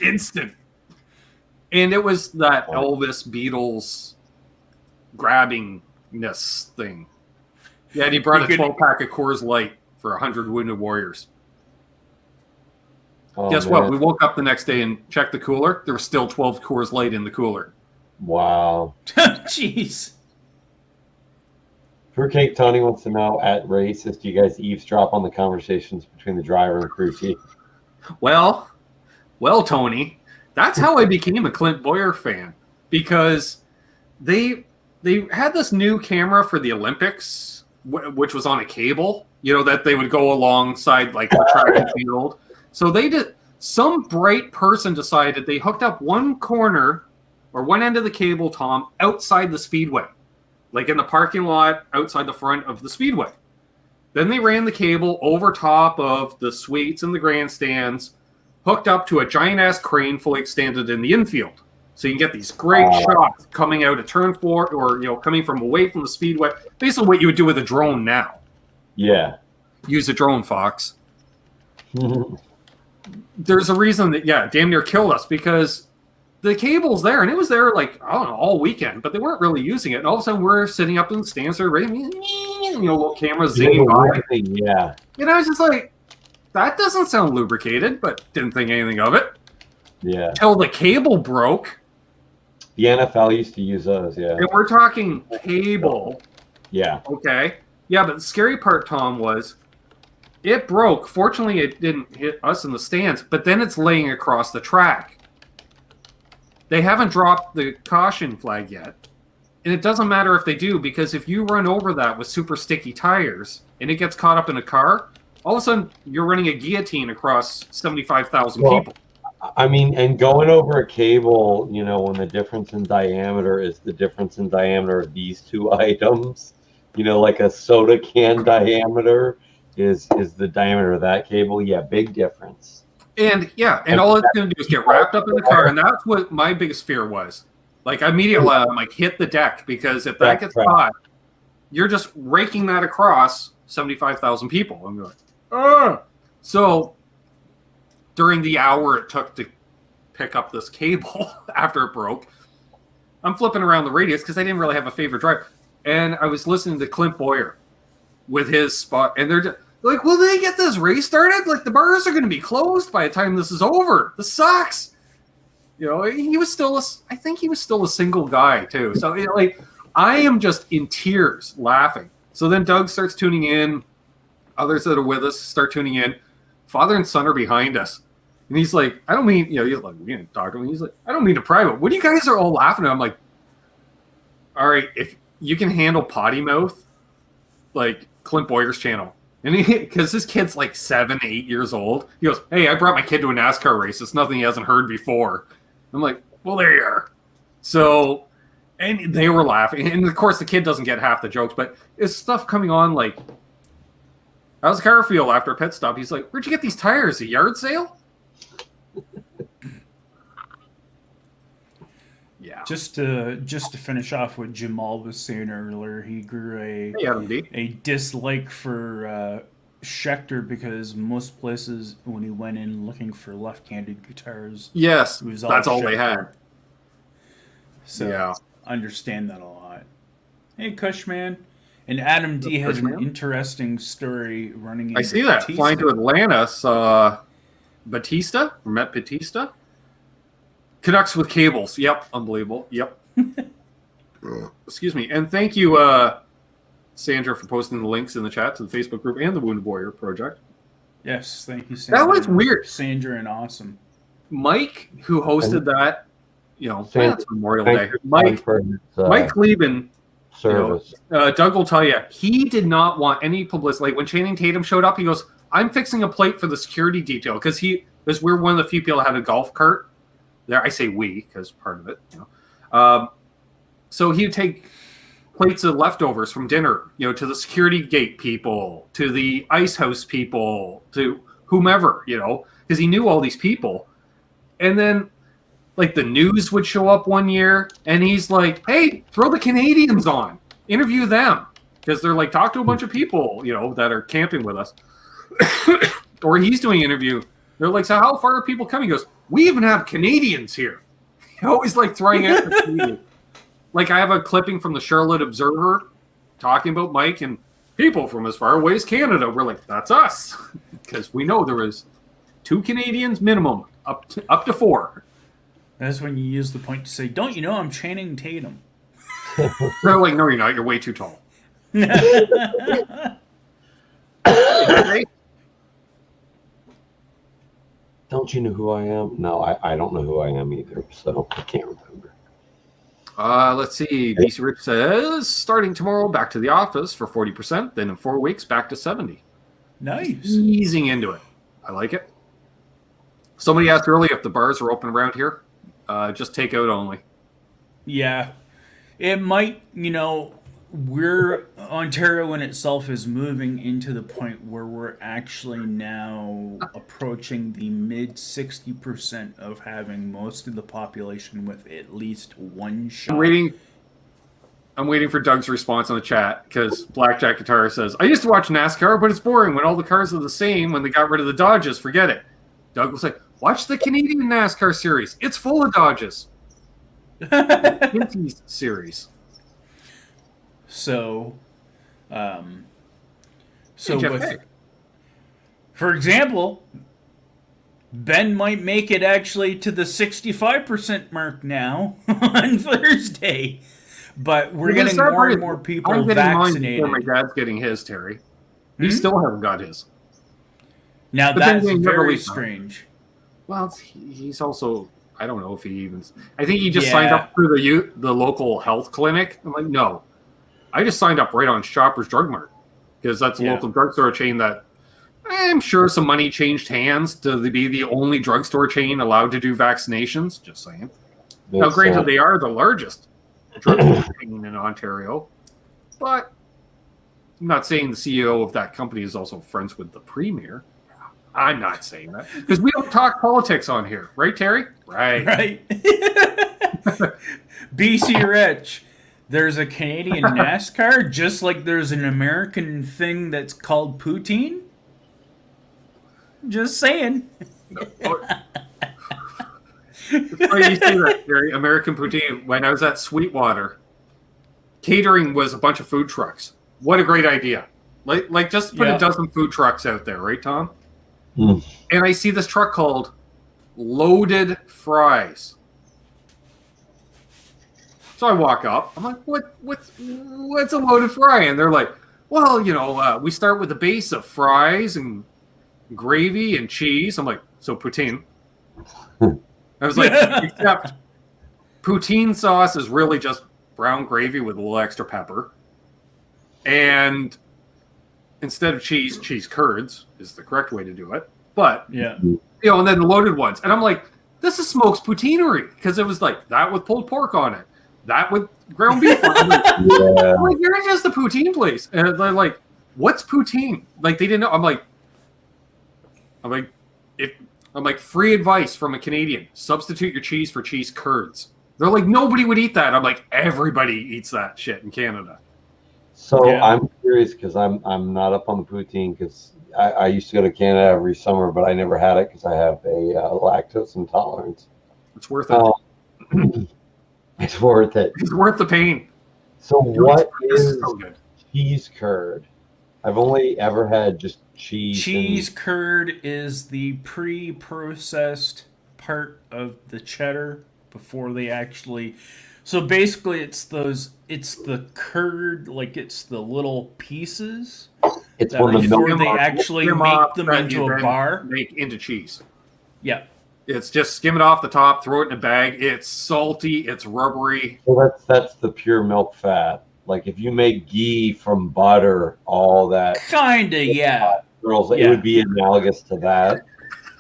instant. And it was that Elvis Beatles grabbingness thing. Yeah, and he brought a 12-pack of Coors Light for 100 Wounded Warriors. Guess what? We woke up the next day and checked the cooler. There was still 12 Coors Light in the cooler. Wow. Jeez. Fruitcake Tony wants to know, at races, do you guys eavesdrop on the conversations between the driver and crew chief? Well, Tony, that's how I became a Clint Boyer fan, because they had this new camera for the Olympics, which was on a cable, that they would go alongside like the track and field. So some bright person decided they hooked up one corner or one end of the cable, Tom, outside the speedway, like in the parking lot outside the front of the speedway. Then they ran the cable over top of the suites and the grandstands, hooked up to a giant-ass crane fully extended in the infield. So you can get these great shots coming out of turn 4 or, coming from away from the speedway. Basically what you would do with a drone now. Yeah. Use a drone, Fox. There's a reason that, damn near killed us, because the cable's there, and it was there, like, I don't know, all weekend, but they weren't really using it. And all of a sudden, we're sitting up in the stands there, little cameras zinging by. Yeah. And I was just like, that doesn't sound lubricated, but didn't think anything of it. Yeah. Till the cable broke. The NFL used to use those, yeah. And we're talking cable. Yeah. Okay. Yeah, but the scary part, Tom, was it broke. Fortunately, it didn't hit us in the stands, but then it's laying across the track. They haven't dropped the caution flag yet. And it doesn't matter if they do, because if you run over that with super sticky tires and it gets caught up in a car, all of a sudden you're running a guillotine across 75,000 people. I mean, and going over a cable, you know, when the difference in diameter is the difference in diameter of these two items, you know, like a soda can diameter is the diameter of that cable. Yeah, big difference. And all it's going to do is get wrapped up in the car. And that's what my biggest fear was. Like, immediately, I'm like, hit the deck, because if that gets caught, you're just raking that across 75,000 people. I'm like, oh. So during the hour it took to pick up this cable after it broke, I'm flipping around the radius because I didn't really have a favorite driver. And I was listening to Clint Boyer with his spot, and they're just like, will they get this race started? Like, the bars are going to be closed by the time this is over. This sucks. You know, I think he was still a single guy too. So, you know, like, I am just in tears laughing. So then Doug starts tuning in. Others that are with us start tuning in. Father and son are behind us. And he's like, I don't mean, you know, he's like, we didn't talk to him. He's like, I don't mean to pry, but what you guys are all laughing at? I'm like, all right, if you can handle potty mouth, like Clint Boyer's channel. And because this kid's like 7, 8 years old, he goes, hey, I brought my kid to a NASCAR race. It's nothing he hasn't heard before. I'm like, well, there you are. So, and they were laughing. And of course, the kid doesn't get half the jokes, but it's stuff coming on like, how's the car feel after a pit stop? He's like, where'd you get these tires? A yard sale? Yeah. Just to finish off what Jamal was saying earlier, he grew a dislike for Schecter because most places when he went in looking for left-handed guitars, yes, it was that's all Schecter. they had. So yeah, understand that a lot. Hey, Cushman. And Adam D has an interesting story running into I see that. Batista. Flying to Atlanta, saw Batista, or met Batista. Canucks with cables. Yep, unbelievable. Yep. Excuse me. And thank you, Sandra, for posting the links in the chat to the Facebook group and the Wounded Warrior Project. Yes, thank you, Sandra. That was weird. Sandra and awesome. Mike, who hosted that, you know, that's Memorial Day. Mike Lieben, service. You know, Doug will tell you, he did not want any publicity. Like when Channing Tatum showed up, he goes, I'm fixing a plate for the security detail because we're one of the few people that had a golf cart. There, I say we because part of it, you know. So he would take plates of leftovers from dinner, you know, to the security gate people, to the ice house people, to whomever, you know, because he knew all these people. And then, like, the news would show up one year, and he's like, hey, throw the Canadians on. Interview them. Because they're like, talk to a bunch of people, you know, that are camping with us. Or he's doing an interview. They're like, so how far are people coming? He goes, we even have Canadians here. He always like throwing out the Canadian. Like, I have a clipping from the Charlotte Observer talking about Mike and people from as far away as Canada. We're like, that's us. Because we know there is 2 Canadians minimum, up to 4. That's when you use the point to say, don't you know I'm Channing Tatum? They're like, no, you're not. You're way too tall. Don't you know who I am? No, I don't know who I am either, so I can't remember. Let's see. BC Rich says, starting tomorrow, back to the office for 40%, then in 4 weeks, back to 70%. Nice. Easing into it. I like it. Somebody asked earlier if the bars are open around here. Just takeout only. Yeah. It might, you know, Ontario in itself is moving into the point where we're actually now approaching the mid 60% of having most of the population with at least one shot. I'm waiting for Doug's response on the chat because Blackjack Guitar says, I used to watch NASCAR, but it's boring when all the cars are the same. When they got rid of the Dodges, forget it. Doug will say, watch the Canadian NASCAR series. It's full of Dodges. Pinty's series. So, Hey, Jeff, for example, Ben might make it actually to the 65% mark now on Thursday, but we're getting more and more people vaccinated. Mine before my dad's getting his, Terry. He still hasn't got his. Now But that's then very strange. Well, he's also I don't know if he even. I think he just signed up through the local health clinic. I'm like, no, I just signed up right on Shoppers Drug Mart because that's a local drugstore chain that I'm sure some money changed hands to be the only drugstore chain allowed to do vaccinations. Just saying. Now, granted, they are the largest drugstore chain in Ontario, but I'm not saying the CEO of that company is also friends with the premier. I'm not saying that because we don't talk politics on here, right, Terry? Right. BC Rich. There's a Canadian NASCAR, just like there's an American thing that's called Poutine. Just saying. It's funny you say that, Terry. American Poutine. When I was at Sweetwater, catering was a bunch of food trucks. What a great idea! Like just put a dozen food trucks out there, right, Tom? And I see this truck called Loaded Fries. So I walk up. I'm like, what's a loaded fry? And they're like, well, we start with a base of fries and gravy and cheese. I'm like, so poutine. I was like, except poutine sauce is really just brown gravy with a little extra pepper. And instead of cheese curds is the correct way to do it. But, and then the loaded ones. And I'm like, this is Smoke's Poutineery. Because it was like that with pulled pork on it. That with ground beef on it. I'm like, you're just a poutine place. And they're like, what's poutine? Like, they didn't know. I'm like, free advice from a Canadian. Substitute your cheese for cheese curds. They're like, nobody would eat that. I'm like, everybody eats that shit in Canada. So I'm curious because I'm not up on the poutine because I used to go to Canada every summer, but I never had it because I have a lactose intolerance. It's worth it. It's worth it. It's worth the pain. So what is cheese curd? I've only ever had just cheese. Cheese curd is the pre-processed part of the cheddar before they actually. So basically, it's the curd, like it's the little pieces. It's one of the before they actually make them into a bar. Make into cheese. Yeah. It's just skim it off the top, throw it in a bag. It's salty, it's rubbery. Well, that's the pure milk fat. Like if you make ghee from butter, all that. Kinda, yeah. Girls, it would be analogous to that.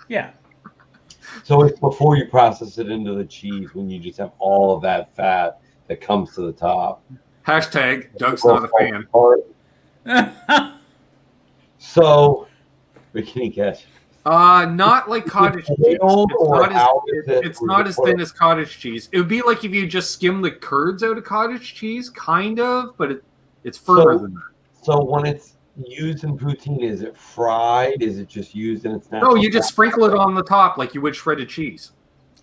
Yeah. So it's before you process it into the cheese when you just have all of that fat that comes to the top. Hashtag Doug's not a fan. So, bikini catch. Not like cottage cheese. It's not as thin as cottage cheese. It would be like if you just skim the curds out of cottage cheese, kind of, but it's firmer than that. So when it's used in poutine, is it fried? Is it just used in its natural? No, you just sprinkle it on the top like you would shredded cheese.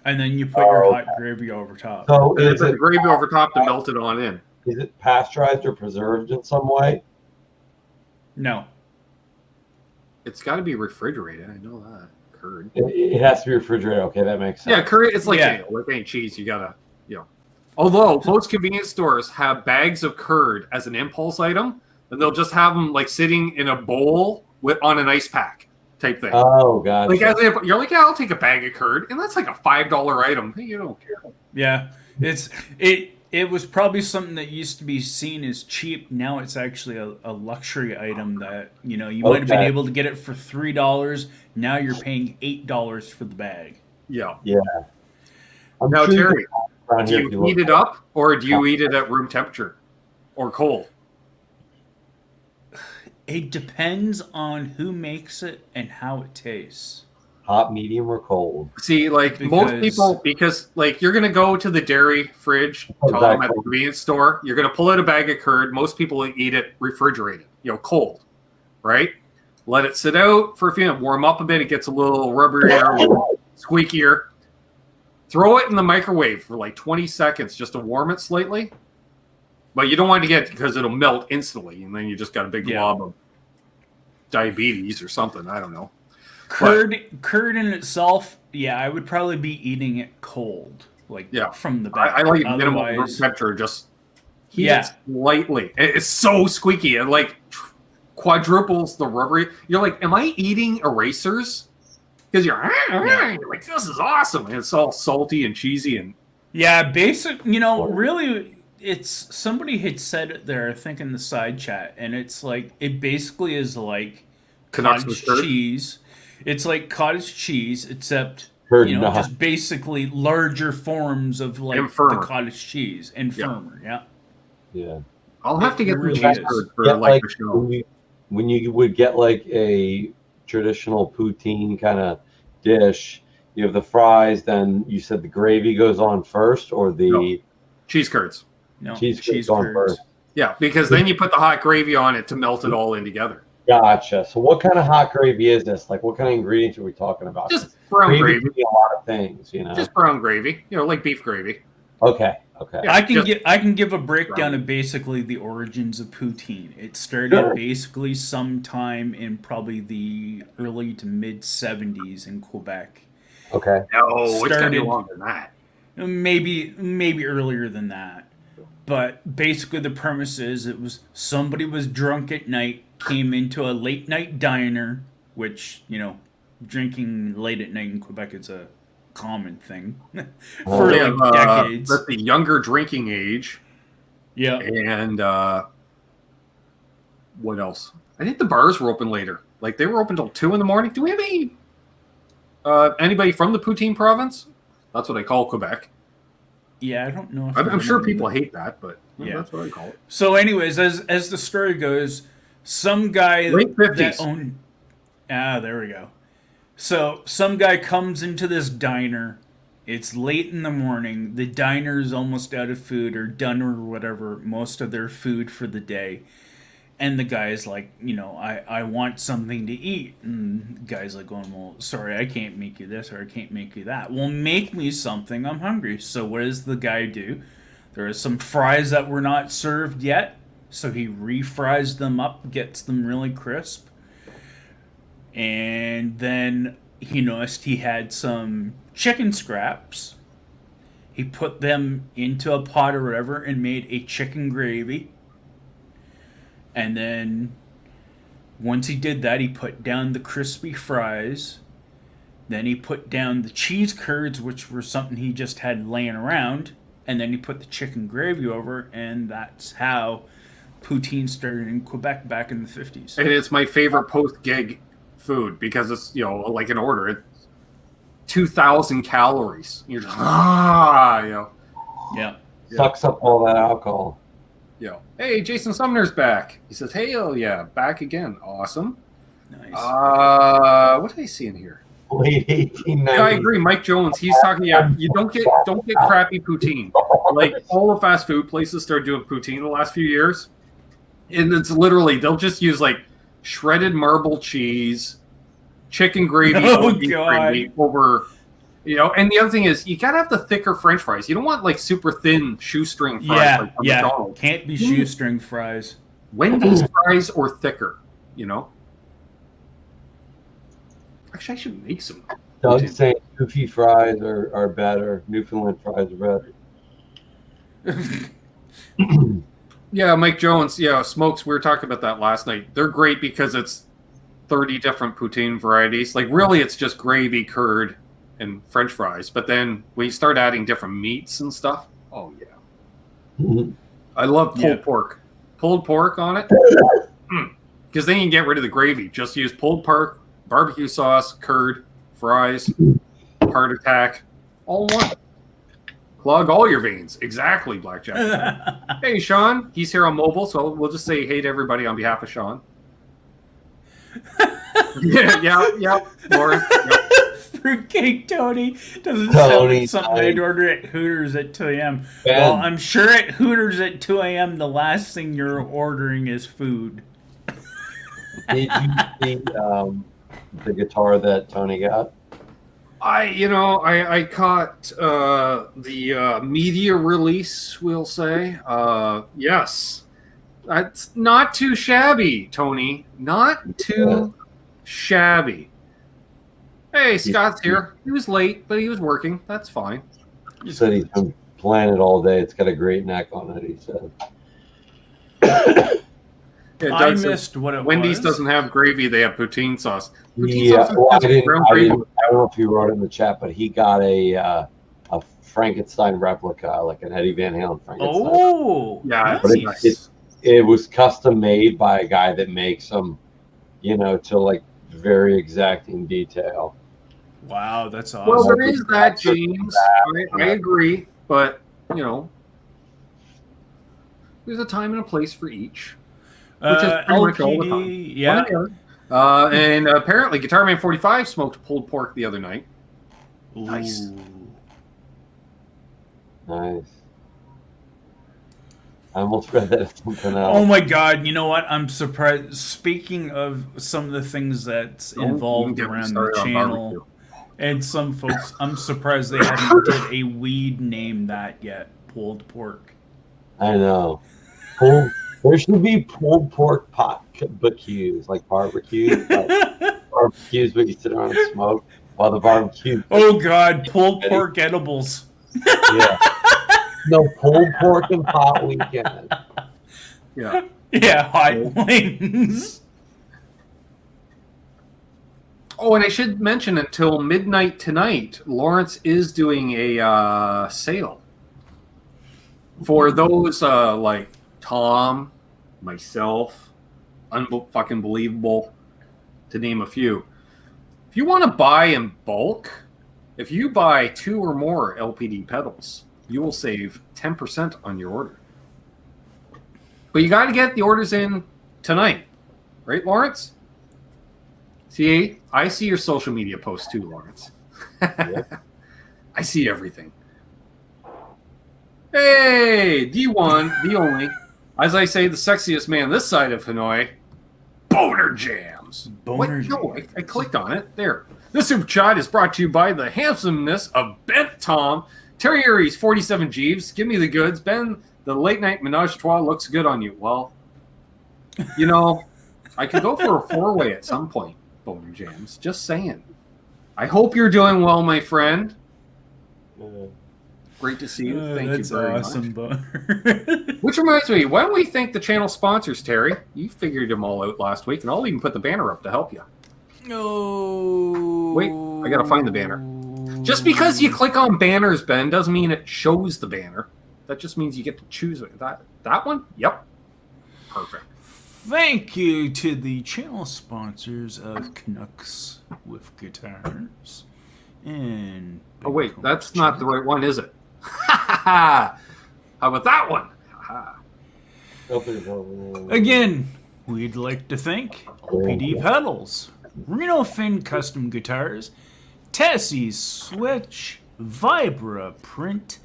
And then you put your hot gravy over top. So is it gravy over top to melt it on in? Is it pasteurized or preserved in some way? No. It's got to be refrigerated. I know that. Curd. It has to be refrigerated. Okay, that makes sense. Yeah, curd. It's like like any cheese. You gotta, Although most convenience stores have bags of curd as an impulse item, and they'll just have them like sitting in a bowl on an ice pack type thing. Oh, gotcha. Like you're like, I'll take a bag of curd, and that's like a $5 item. You don't care. Yeah, it was probably something that used to be seen as cheap. Now it's actually a luxury item that you might have been able to get it for $3. Now you're paying $8 for the bag. Yeah. Yeah. Now, Terry, do you heat it up or do you eat it at room temperature or cold? It depends on who makes it and how it tastes. Hot, medium, or cold? See, most people, because you're going to go to the dairy fridge, Tom, at the convenience store. You're going to pull out a bag of curd. Most people eat it refrigerated, cold, right? Let it sit out for a few minutes, warm up a bit. It gets a little rubberier, a little squeakier. Throw it in the microwave for 20 seconds just to warm it slightly. But you don't want to get it because it'll melt instantly, and then you just got a big glob of diabetes or something. I don't know. Curd in itself, I would probably be eating it cold, from the bag. I like it minimal room temperature, just heat it slightly. It's so squeaky. It quadruples the rubbery. You're like, am I eating erasers? because you're like, this is awesome, and it's all salty and cheesy and really, it's somebody had said it there, I think in the side chat, and it's like it basically is like Canucks cottage with cheese. It's like cottage cheese, except just basically larger forms of like the cottage cheese and firmer. Yeah. I'll have to get really cheese curd for like the show. When you would get like a traditional poutine kind of dish, you have the fries, then you said the gravy goes on first, or the cheese curds. No, cheese curds on first. Yeah, because then you put the hot gravy on it to melt it all in together. Gotcha. So what kind of hot gravy is this? Like, what kind of ingredients are we talking about? Just brown gravy. Can be a lot of things, Just brown gravy, like beef gravy. Okay. Yeah, I can give a breakdown of basically the origins of poutine. It started basically sometime in probably the early to mid 70s in Quebec. Okay. No, it's gotta be longer than that. Maybe earlier than that. But basically the premise is somebody was drunk at night, came into a late night diner, which, drinking late at night in Quebec is a common thing for decades. That's the younger drinking age. Yeah. And what else? I think the bars were open later. Like they were open till 2 a.m. Do we have anybody from the Poutine province? That's what I call Quebec. Yeah, I don't know. I'm sure people hate that, but that's what I call it. So, anyways, as the story goes, some guy late 50s. that owned. There we go. So some guy comes into this diner. It's late in the morning. The diner's almost out of food or done or whatever, most of their food for the day. And the guy's like, I want something to eat. And the guy's like going, well, sorry, I can't make you this or I can't make you that. Well, make me something. I'm hungry. So what does the guy do? There are some fries that were not served yet. So he refries them up, gets them really crisp. And then he noticed he had some chicken scraps. He put them into a pot or whatever and made a chicken gravy. And then once he did that, he put down the crispy fries. Then he put down the cheese curds, which were something he just had laying around. And then he put the chicken gravy over. And that's how poutine started in Quebec back in the 50s. And it's my favorite post-gig food because it's, like an order. It's 2,000 calories. You're just, Yeah. Sucks up all that alcohol. Hey, Jason Sumner's back. He says, hey, back again. Awesome. Nice. What did I see in here? Late 1890s. Yeah, I agree. Mike Jones, he's talking, you don't get crappy poutine. Like, all the fast food places started doing poutine the last few years. And it's literally, they'll just use, like, shredded marble cheese, chicken gravy, gravy over, and the other thing is you gotta have the thicker French fries. You don't want like super thin shoestring fries like from McDonald's. Can't be shoestring fries. Wendy's fries or thicker, Actually, I should make some. Doug's saying goofy fries are better. Newfoundland fries are better. Yeah, Mike Jones. Yeah, Smokes. We were talking about that last night. They're great because it's 30 different poutine varieties. Like, really, it's just gravy, curd, and French fries. But then when you start adding different meats and stuff, oh, yeah. Mm-hmm. I love pulled pork. Pulled pork on it. Because then you can get rid of the gravy. Just use pulled pork, barbecue sauce, curd, fries, heart attack, all in one. Plug all your veins. Exactly, Blackjack. Hey, Sean. He's here on mobile, so we'll just say hey to everybody on behalf of Sean. yeah, Lauren. Yep. Fruitcake Tony doesn't sound like something I'd order at Hooters at 2 a.m. Ben. Well, I'm sure at Hooters at 2 a.m. the last thing you're ordering is food. Did you see the guitar that Tony got? I caught the media release, we'll say. Yes. That's not too shabby, Tony. Not too shabby. Hey, Scott's here. He was late, but he was working. That's fine. He said he's been playing it all day. It's got a great neck on it, he said. Yeah, I Doug says, missed what it Wendy's was. doesn't have gravy; they have poutine sauce. Poutine Yeah, sauce is well, I just ground gravy. don't know if he wrote it in the chat, but he got a Frankenstein replica, like an Eddie Van Halen Frankenstein. Oh, Yeah, nice. It was custom made by a guy that makes them, to like very exacting detail. Wow, that's awesome. Well, there is that, James. I agree, but there's a time and a place for each, which is pretty much all the time. LPD, yeah. And apparently, Guitar Man 45 smoked pulled pork the other night. Nice. Ooh. Nice. I almost read that as something else. Oh my God! You know what? I'm surprised. Speaking of some of the things that's involved around the channel, and some folks, I'm surprised they haven't did a weed name that yet. Pulled pork. I know. There should be pulled pork barbecues, like barbecues, barbecues where you sit around and smoke while the barbecue. Oh God! Pulled pork edibles. Yeah. No, pulled pork and pot weekend. Yeah. Yeah, hot wings. Oh, and I should mention until midnight tonight, Lawrence is doing a sale for those like Tom, myself, fucking believable, to name a few. If you want to buy in bulk, if you buy 2 or more LPD pedals, you will save 10% on your order. But you got to get the orders in tonight, right, Lawrence? See, I see your social media posts too, Lawrence. Yep. I see everything. Hey, D1, the only, as I say, the sexiest man this side of Hanoi, Boner Jams. Boner What? No, Jams. I clicked on it. There. This super chat is brought to you by the handsomeness of Bent Tom, Terry Aries, 47 Jeeves. Give me the goods. Ben, the late night menage a trois looks good on you. Well, I could go for a 4-way at some point, Boner Jams. Just saying. I hope you're doing well, my friend. Great to see you. Thank you very awesome, much. Boner. Which reminds me, why don't we thank the channel sponsors, Terry? You figured them all out last week, and I'll even put the banner up to help you. No. Wait, I gotta find the banner. Just because you click on banners, Ben, doesn't mean it shows the banner. That just means you get to choose it. That one? Yep. Perfect. Thank you to the channel sponsors of Canucks with Guitars. And Oh, wait, that's not the right one, is it? How about that one? Again, we'd like to thank LPD Pedals, Reno Fin Custom Guitars, Tesi Switch, Vibraprint,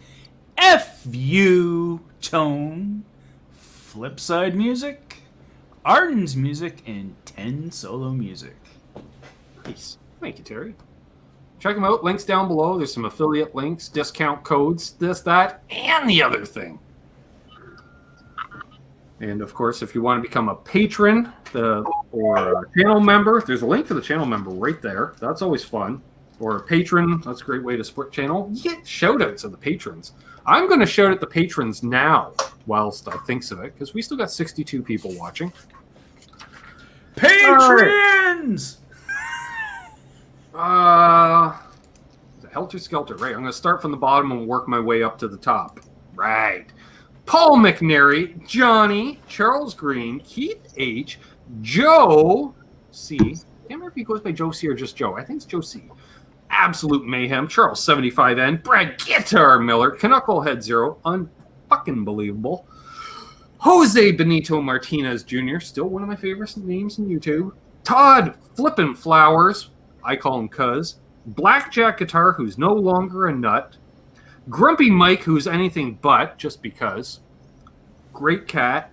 FU Tone, Flipside Music, Ardens Music, and 10 Solo Music. Nice. Thank you, Terry. Check them out. Links down below. There's some affiliate links, discount codes, this, that, and the other thing. And, of course, if you want to become a patron or a channel member, there's a link for the channel member right there. That's always fun. Or a patron. That's a great way to support channel. You get shout-outs of the patrons. I'm going to shout at the patrons now whilst I think of it, because we still got 62 people watching. Patrons! Helter Skelter. Right, I'm going to start from the bottom and work my way up to the top. Right. Paul McNary, Johnny, Charles Green, Keith H, Joe C. Can't remember if he goes by Joe C or just Joe. I think it's Joe C. Absolute Mayhem, Charles 75N, Brad Guitar Miller, Knucklehead Zero, unfucking believable. Jose Benito Martinez Jr., still one of my favorite names in YouTube. Todd Flippin' Flowers, I call him Cuz. Blackjack Guitar, who's no longer a nut. Grumpy Mike, who's anything but, just because. Great cat.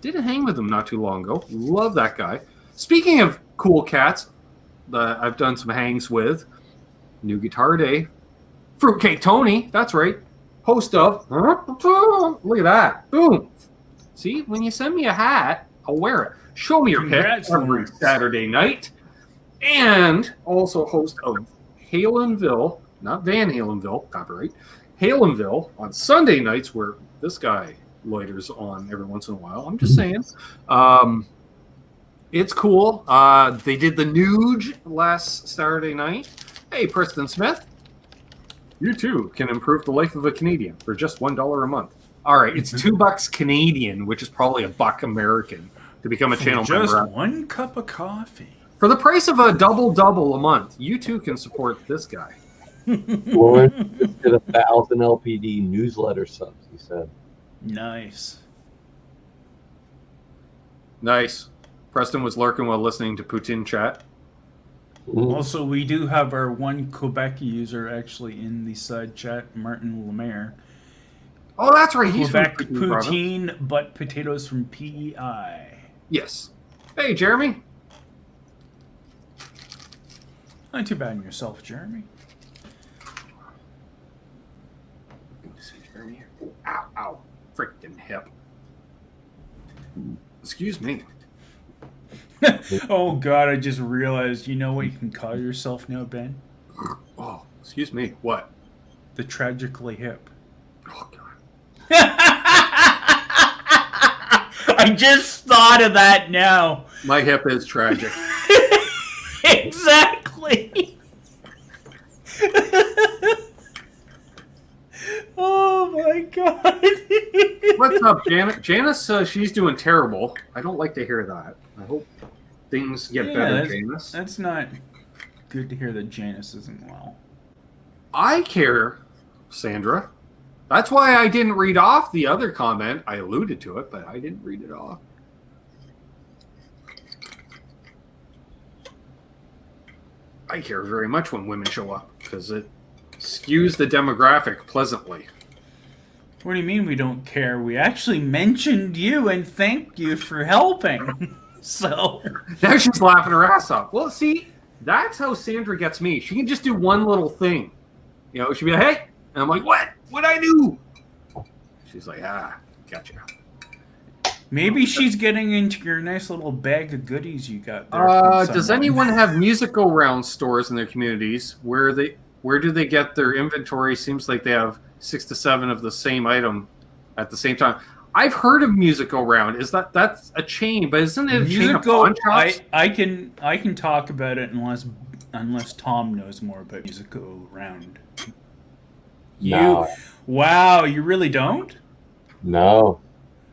Did a hang with him not too long ago. Love that guy. Speaking of cool cats, I've done some hangs with. New Guitar Day. Fruitcake Tony, that's right. Host of. Look at that. Boom. See, when you send me a hat, I'll wear it. Show me your pic every Saturday night. And also host of Halenville, not Van Halenville, copyright, Halenville on Sunday nights, where this guy loiters on every once in a while. I'm just saying. It's cool. They did the Nuge last Saturday night. Hey, Preston Smith. You too can improve the life of a Canadian for just $1 a month. All right, it's $2 Canadian, which is probably $1 American, to become a channel member. Just one cup of coffee. For the price of a double a month, you too can support this guy. Lauren just did 1,000 LPD newsletter subs, he said. Nice. Nice. Preston was lurking while listening to Poutine chat. Also, we do have our one Quebec user actually in the side chat, Martin Lemaire. Oh, that's right. He's Quebec from Poutine, but potatoes from PEI. Yes. Hey, Jeremy. Not too bad in yourself, Jeremy. Jeremy. Ow, ow. Freaking hip. Excuse me. Oh, God, I just realized, you know what you can call yourself now, Ben? Oh, excuse me. What? The Tragically Hip. Oh, God. I just thought of that now. My hip is tragic. Exactly. Oh my God. What's up, Janet? Janice, she's doing terrible. I don't like to hear that. I hope things get better, Janice. That's not good to hear that Janice isn't well. I care, Sandra. That's why I didn't read off the other comment. I alluded to it, but I didn't read it off. I care very much when women show up because it skews the demographic pleasantly. What do you mean we don't care? We actually mentioned you and thanked you for helping. So now she's laughing her ass off. Well, see, that's how Sandra gets me. She can just do one little thing. You know, she'll be like, hey. And I'm like, what? What'd I do? She's like, gotcha. maybe she's getting into your nice little bag of goodies you got there. Does anyone have musical round stores in their communities? Where do they get their inventory? Seems like they have 6 to 7 of the same item at the same time. I've heard of Musical Round. That's a chain, but isn't it a chain of pawn shops? I can talk about it unless Tom knows more about Musical Round. No. Wow, you really don't? No.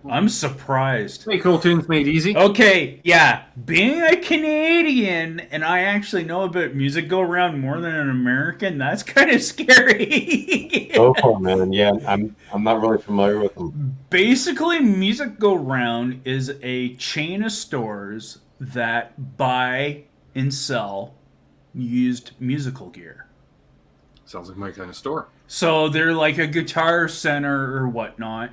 I'm surprised. Hey, Cool Tunes Made Easy. Okay, yeah. Being a Canadian and I actually know about Music Go Round more than an American, that's kind of scary. Oh, man. Yeah, I'm not really familiar with them. Basically, Music Go Round is a chain of stores that buy and sell used musical gear. Sounds like my kind of store. So they're like a Guitar Center or whatnot.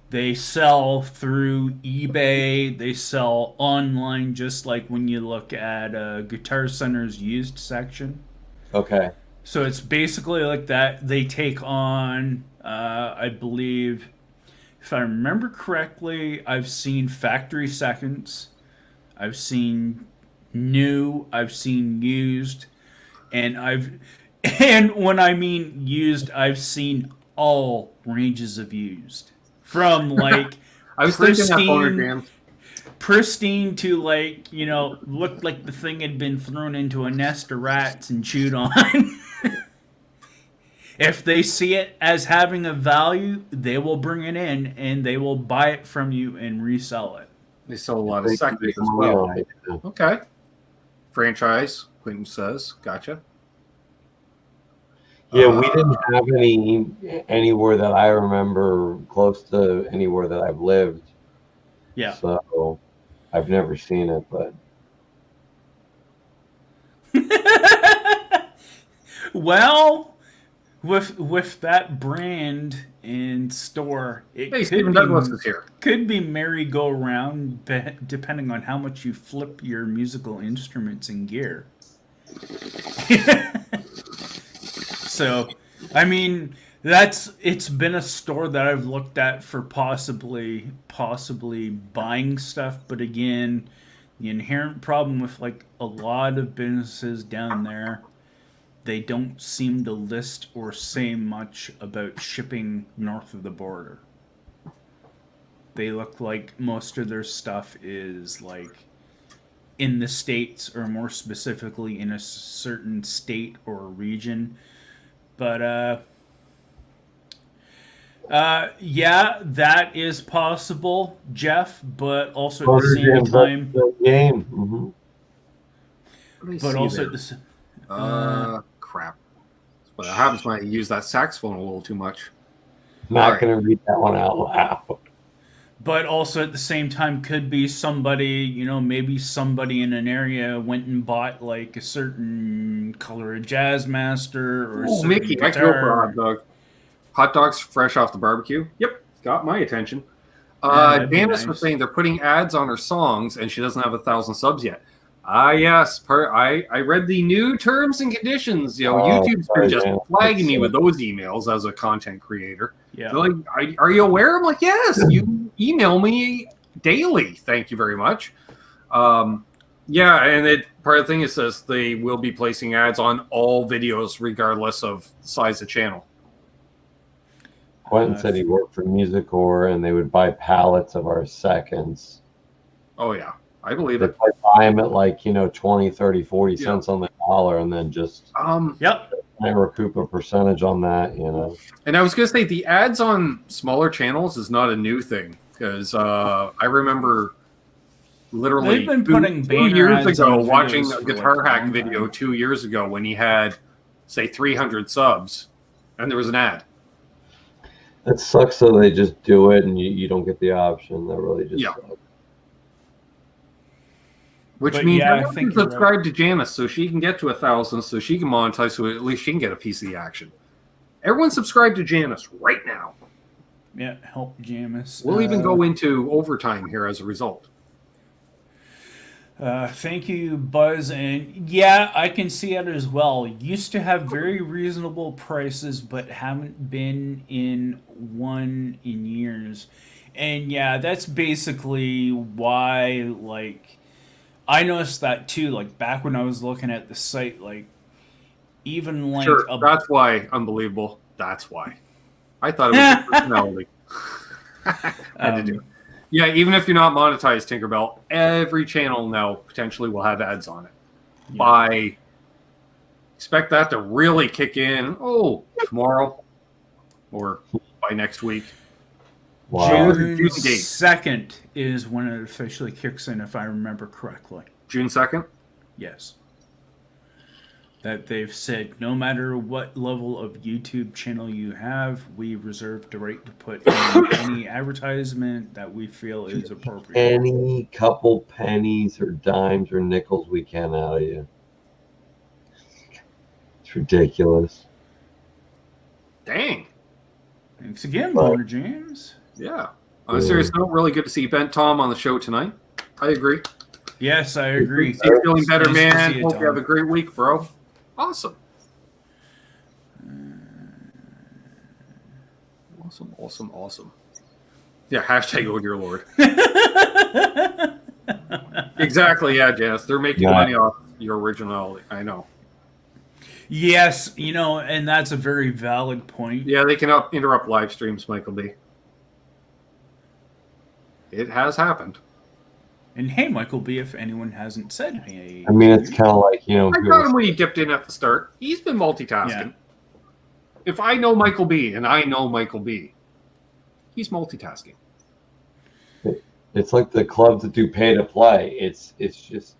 They sell through eBay. They sell online, just like when you look at Guitar Center's used section. Okay. So it's basically like that. They take on, I believe, if I remember correctly, I've seen factory seconds. I've seen new. I've seen used. And when I mean used, I've seen all ranges of used. From like I was thinking that pristine to like, looked like the thing had been thrown into a nest of rats and chewed on. If they see it as having a value, they will bring it in and they will buy it from you and resell it. They sell a lot of seconds as well. Okay. Franchise, Quentin says. Gotcha. Yeah, we didn't have any anywhere that I remember close to anywhere that I've lived. Yeah. So I've never seen it, but well, with that brand in store, Stephen Douglas is here. Could be merry-go-round, depending on how much you flip your musical instruments and gear. So, I mean, it's been a store that I've looked at for possibly buying stuff, but again, the inherent problem with like a lot of businesses down there, they don't seem to list or say much about shipping north of the border. they look like most of their stuff is like in the States, or more specifically in a certain state or region. But yeah, that is possible, Jeff. But also at the same time, game. Mm-hmm. But also at the crap. But that happens when I use that saxophone a little too much. Not going to read that one out loud. But also at the same time, could be somebody, maybe somebody in an area went and bought like a certain color of Jazzmaster or a certain Mickey, guitar. I can go for a hot dog. Hot dogs fresh off the barbecue. Yep, got my attention. Janice was saying they're putting ads on her songs, and she doesn't have 1,000 subs yet. Yes. I read the new terms and conditions. YouTube's been just flagging me with those emails as a content creator. Yeah. They're like, are you aware? I'm like, yes. You email me daily. Thank you very much. Yeah, and part of the thing is says they will be placing ads on all videos, regardless of the size of channel. Quentin said he worked for Musicore, and they would buy pallets of our seconds. Oh yeah, I believe it. They'd buy them at like 20, 30, 40 cents on the dollar, and then just recoup a percentage on that. And I was gonna say the ads on smaller channels is not a new thing, because I remember literally they've been putting 2 years ago watching a for Guitar like Hack video 2 years ago when he had say 300 subs, and there was an ad. It sucks, so they just do it, and you don't get the option. That really just sucks. Which means I think subscribe to Janice so she can get to 1,000, so she can monetize, so at least she can get a piece of the action. Everyone subscribe to Janice right now. Yeah, help Janice. We'll even go into overtime here as a result. Thank you, Buzz. And yeah, I can see it as well. Used to have very reasonable prices, but haven't been in years. And yeah, that's basically why, like, I noticed that too. Like, back when I was looking at the site, like, even like. Sure, that's why. Unbelievable. That's why. I thought it was a personality. Had to do it. Yeah, even if you're not monetized, Tinkerbell, every channel now potentially will have ads on it. Yeah. Expect that to really kick in, tomorrow or by next week. Wow. June 2nd is when it officially kicks in, if I remember correctly. June 2nd? Yes. That they've said no matter what level of YouTube channel you have, we reserve the right to put in any advertisement that we feel is appropriate. Any couple pennies or dimes or nickels we can out of you. It's ridiculous. Dang. Thanks again, Boner James. Yeah. On a serious note, really good to see Ben Tom on the show tonight. I agree. Yes, I agree. See you feeling better, man. Hope you have a great week, bro. Awesome. Awesome. Yeah, hashtag oh dear Lord. Exactly, yeah, Janice. They're making money off your originality. I know. Yes, and that's a very valid point. Yeah, they can interrupt live streams, Michael B. It has happened. And hey, Michael B., if anyone hasn't said hey. I mean, it's kind of like, I got him when he dipped in at the start. He's been multitasking. Yeah. If I know Michael B. and I know Michael B., he's multitasking. It's like the clubs that do pay to play. It's just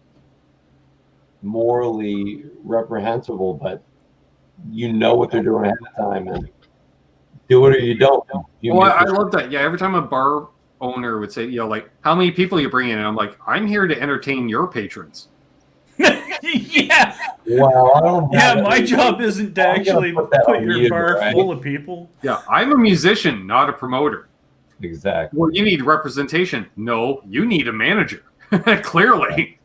morally reprehensible, but you know what they're doing ahead of time, and do it or you don't. I love that. Yeah, every time a bar owner would say, like, how many people you bring in? And I'm like, I'm here to entertain your patrons. Yeah. Well, I don't know. Yeah, my job isn't to actually put your bar full of people. Yeah, I'm a musician, not a promoter. Exactly. Well, you need representation. No, you need a manager. Clearly.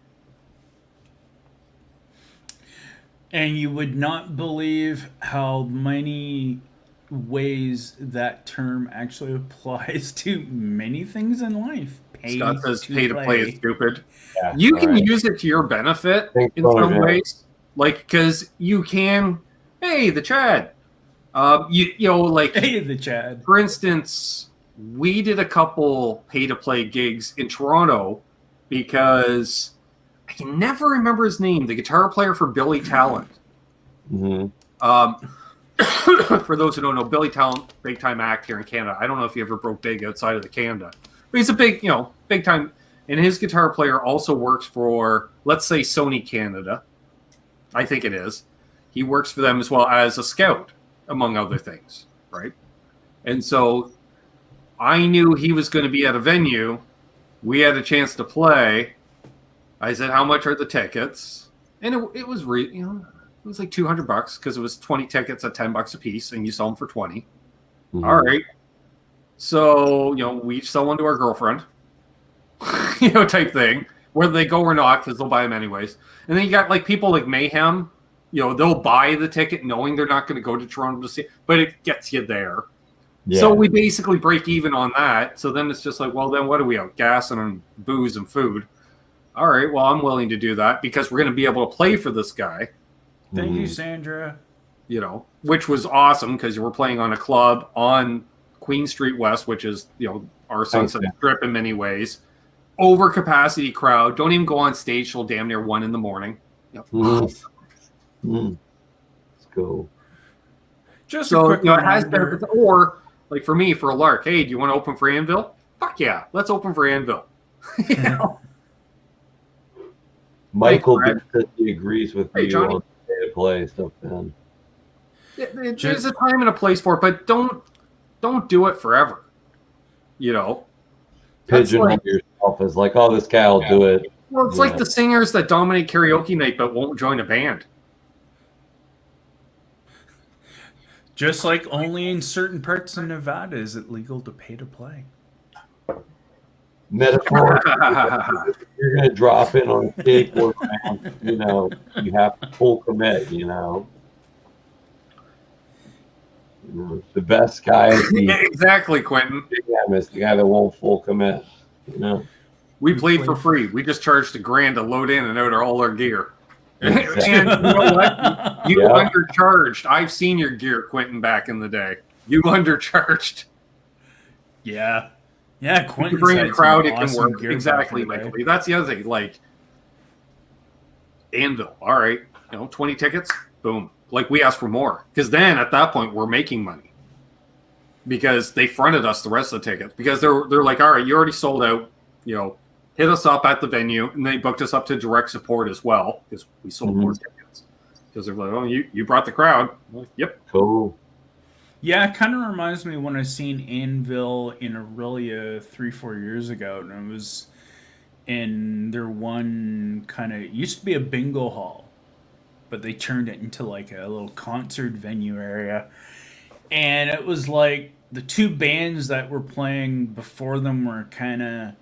And you would not believe how many ways that term actually applies to many things in life. Scott says pay to play is stupid. Yeah, you can use it to your benefit in some ways. Like, because you can, hey, the Chad. Like, hey, the Chad. For instance, we did a couple pay-to-play gigs in Toronto because I can never remember his name, the guitar player for Billy Talent. Mm-hmm. For those who don't know, Billy Talent, big-time act here in Canada. I don't know if he ever broke big outside of the Canada. But he's a big, big-time... And his guitar player also works for, let's say, Sony Canada. I think it is. He works for them as well as a scout, among other things, right? And so I knew he was going to be at a venue. We had a chance to play. I said, how much are the tickets? And it was, it was like $200 because it was 20 tickets at $10 a piece, and you sell them for 20. Mm-hmm. All right. So, we each sell one to our girlfriend. Type thing, whether they go or not, because they'll buy them anyways. And then you got like people like Mayhem, they'll buy the ticket knowing they're not going to go to Toronto to see it, but it gets you there. Yeah. So we basically break even on that. So then it's just like, well, then what are we out? Gas and booze and food. All right, well, I'm willing to do that because we're going to be able to play for this guy. Thank you, Sandra. Which was awesome because you were playing on a club on Queen Street West, which is, our Sunset Strip in many ways. Overcapacity crowd. Don't even go on stage till damn near 1 a.m. Yep. Let's go. Just so, a quick it has benefits. Or, like for me, for a lark, hey, do you want to open for Anvil? Fuck yeah, let's open for Anvil. Michael agrees with you Johnny. On the play stuff, man. Yeah, there's a time and a place for it, but don't do it forever. Pigeonhole yourself as like, oh, this guy will do it. Well, it's like the singers that dominate karaoke night but won't join a band. Just like only in certain parts of Nevada is it legal to pay to play. Metaphor. You're going to drop in on a skateboard, man. You have to full commit, The best guy is exactly, Quentin. It's the guy that won't full commit. We played for free. We just charged $1,000 to load in and out all our gear. Exactly. And you know what? You undercharged. I've seen your gear, Quentin, back in the day. You undercharged. Yeah, Quentin. You bring a crowd, it can work. Exactly, Michael. That's the other thing. Like Anvil. All right, 20 tickets. Boom. Like we asked for more because then at that point we're making money because they fronted us the rest of the tickets because they're like, all right, you already sold out, hit us up at the venue, and they booked us up to direct support as well because we sold more tickets because they're like, oh, you brought the crowd. Like, yep, cool. Yeah, it kind of reminds me when I seen Anvil in Aurelia 3-4 years ago, and it was in their one kind of used to be a bingo hall. But they turned it into like a little concert venue area. And it was like the two bands that were playing before them were kind of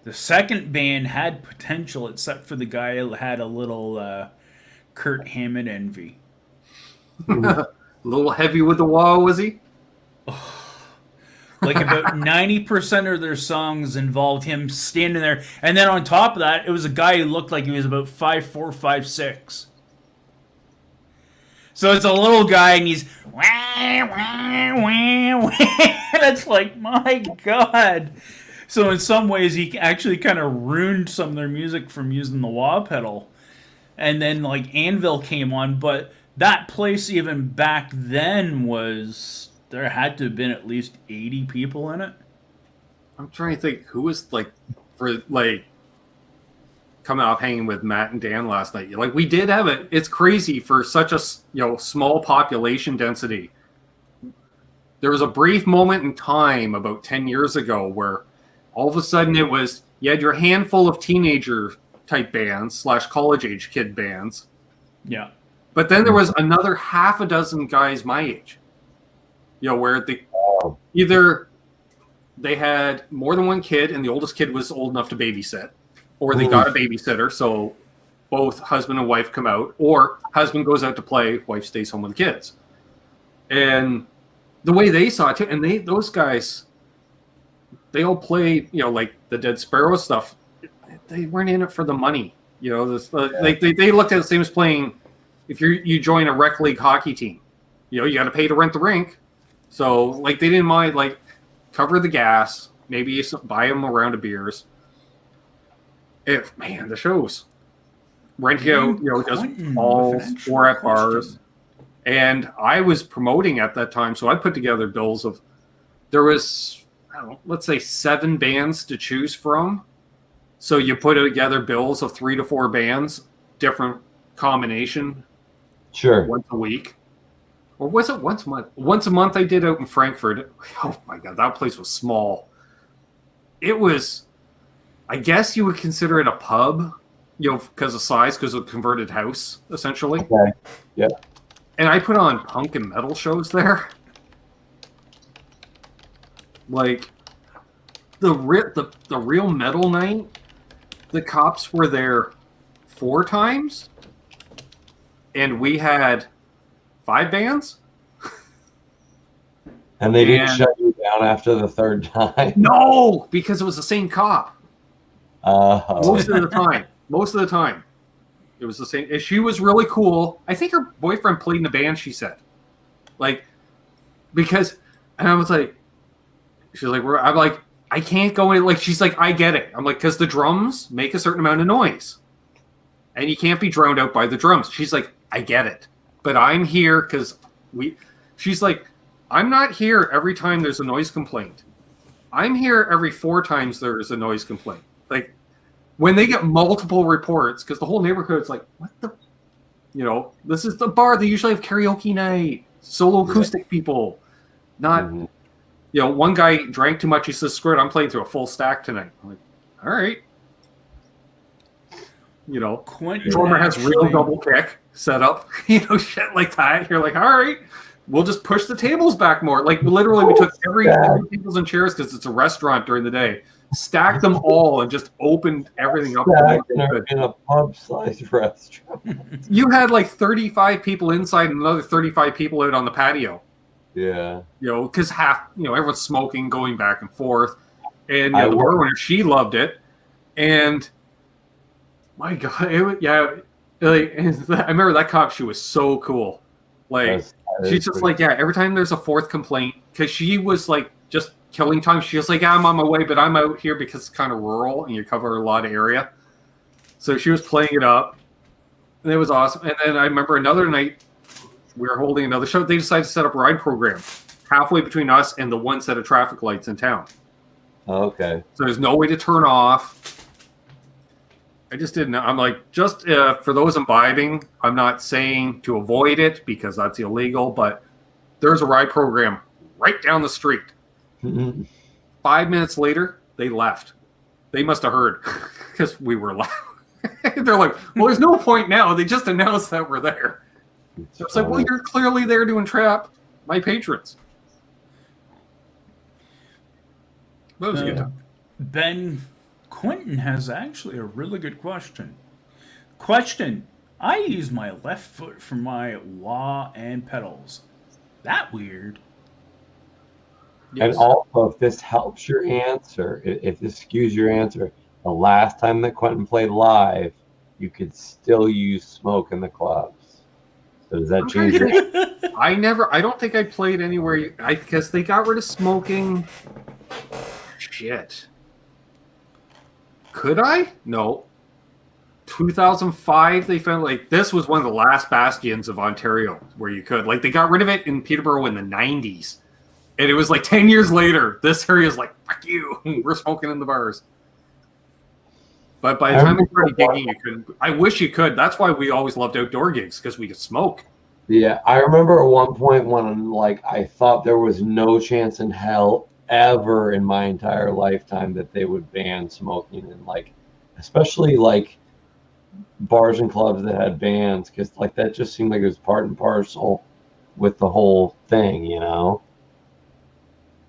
The second band had potential, except for the guy who had a little Kurt Hammond envy. A little heavy with the wall, was he? Like about 90% of their songs involved him standing there. And then on top of that, it was a guy who looked like he was about 5'4", 5'6". So it's a little guy and he's wah, wah, wah, wah. It's like, my God. So in some ways, he actually kind of ruined some of their music from using the wah pedal. And then like Anvil came on, but that place even back then was... There had to have been at least 80 people in it. I'm trying to think who was coming off hanging with Matt and Dan last night. Like we did have it. It's crazy for such a small population density. There was a brief moment in time about 10 years ago where all of a sudden it was you had your handful of teenager type bands / college age kid bands. Yeah. But then there was another half a dozen guys my age. Where either they had more than one kid and the oldest kid was old enough to babysit, or they got a babysitter, so both husband and wife come out, or husband goes out to play, wife stays home with the kids. And the way they saw it too, and those guys, they all play, like the Dead Sparrow stuff. They weren't in it for the money. They looked at it the same as playing. If you join a rec league hockey team, you got to pay to rent the rink. So, they didn't mind, cover the gas, maybe buy them a round of beers. The shows. Renting out, just balls or at bars. And I was promoting at that time, so I put together bills of, there was, I don't know, let's say 7 bands to choose from. So you put together bills of 3 to 4 bands, different combination. Sure. Once a week. Or was it once a month? Once a month I did out in Frankfurt. Oh my God, that place was small. It was, I guess you would consider it a pub, because of size, because of a converted house, essentially. Okay. Yeah. And I put on punk and metal shows there. Like, the real metal night, the Cops were there 4 times, and we had 5 bands. And they didn't shut you down after the 3rd time? No, because it was the same cop. Most of the time. It was the same. She was really cool. I think her boyfriend played in the band, she said. And I was like, she's like, I'm like, I can't go in. Like, she's like, I get it. I'm like, because the drums make a certain amount of noise. And you can't be drowned out by the drums. She's like, I get it. But I'm here because she's like, I'm not here every time there's a noise complaint. I'm here every 4 times there's a noise complaint. Like, when they get multiple reports, because the whole neighborhood's like, what the, this is the bar. They usually have karaoke night, solo acoustic people. Not, one guy drank too much. He says, screw it, I'm playing through a full stack tonight. I'm like, all right. Drummer has real double kick set up, shit like that. You're like, all right, we'll just push the tables back more. Like, literally, we took every tables and chairs, because it's a restaurant during the day, stacked them all, and just opened everything up. In a pub-sized restaurant. You had like 35 people inside and another 35 people out on the patio. Yeah. Because everyone's smoking, going back and forth. And the bar owner, she loved it. And my God, I remember that cop, she was so cool. Like, she's just like, every time there's a 4th complaint, because she was like just killing time. She was like, I'm on my way, but I'm out here because it's kind of rural and you cover a lot of area. So she was playing it up, and it was awesome. And then I remember another night, we were holding another show. They decided to set up a ride program halfway between us and the one set of traffic lights in town. Okay. So there's no way to turn off. I just didn't know. I'm like, just for those imbibing, I'm not saying to avoid it because that's illegal, but there's a ride program right down the street. 5 minutes later, they left. They must have heard because we were loud. They're like, well, there's no point now. They just announced that we're there. So it's like, well, you're clearly there to entrap my patrons. That was a good time. Ben Quentin has actually a really good question. I use my left foot for my wah and pedals. That weird? Yes. And also, if this helps your answer, if this skews your answer, the last time that Quentin played live, you could still use smoke in the clubs. So does that change your answer? I don't think I played anywhere, because they got rid of smoking. Shit. Could I? No. 2005, they found, like, this was one of the last bastions of Ontario where you could. Like, they got rid of it in Peterborough in the 90s. And it was like 10 years later, this area is like, fuck you. We're smoking in the bars. But by the time we started gigging, you couldn't. I wish you could. That's why we always loved outdoor gigs, because we could smoke. Yeah, I remember at one point when, like, I thought there was no chance in hell ever in my entire lifetime that they would ban smoking, and, like, especially like bars and clubs that had bands, because, like, that just seemed like it was part and parcel with the whole thing,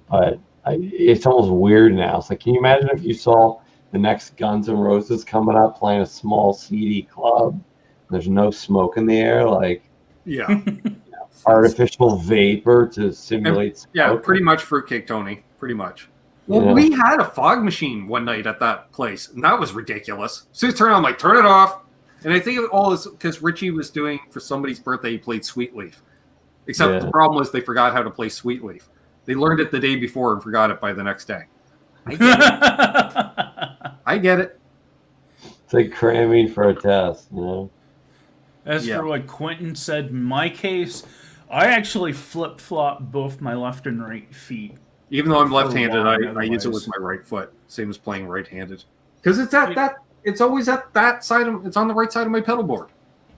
But it's almost weird now. It's like, can you imagine if you saw the next Guns N' Roses coming up playing a small, seedy club? There's no smoke in the air, like, artificial vapor to simulate smoke. Yeah, pretty much fruitcake, Tony. Pretty much. Well, we had a fog machine one night at that place, and that was ridiculous. So you turn on, like, turn it off. And I think it all is because Richie was doing, for somebody's birthday, he played Sweet Leaf. Except the problem was they forgot how to play Sweet Leaf. They learned it the day before and forgot it by the next day. I get it. I get it. It's like cramming for a test, you know? As for what Quentin said, in my case, I actually flip-flop both my left and right feet. Even though I'm left-handed, I use it with my right foot. Same as playing right-handed. Because it's always at that side it's on the right side of my pedal board.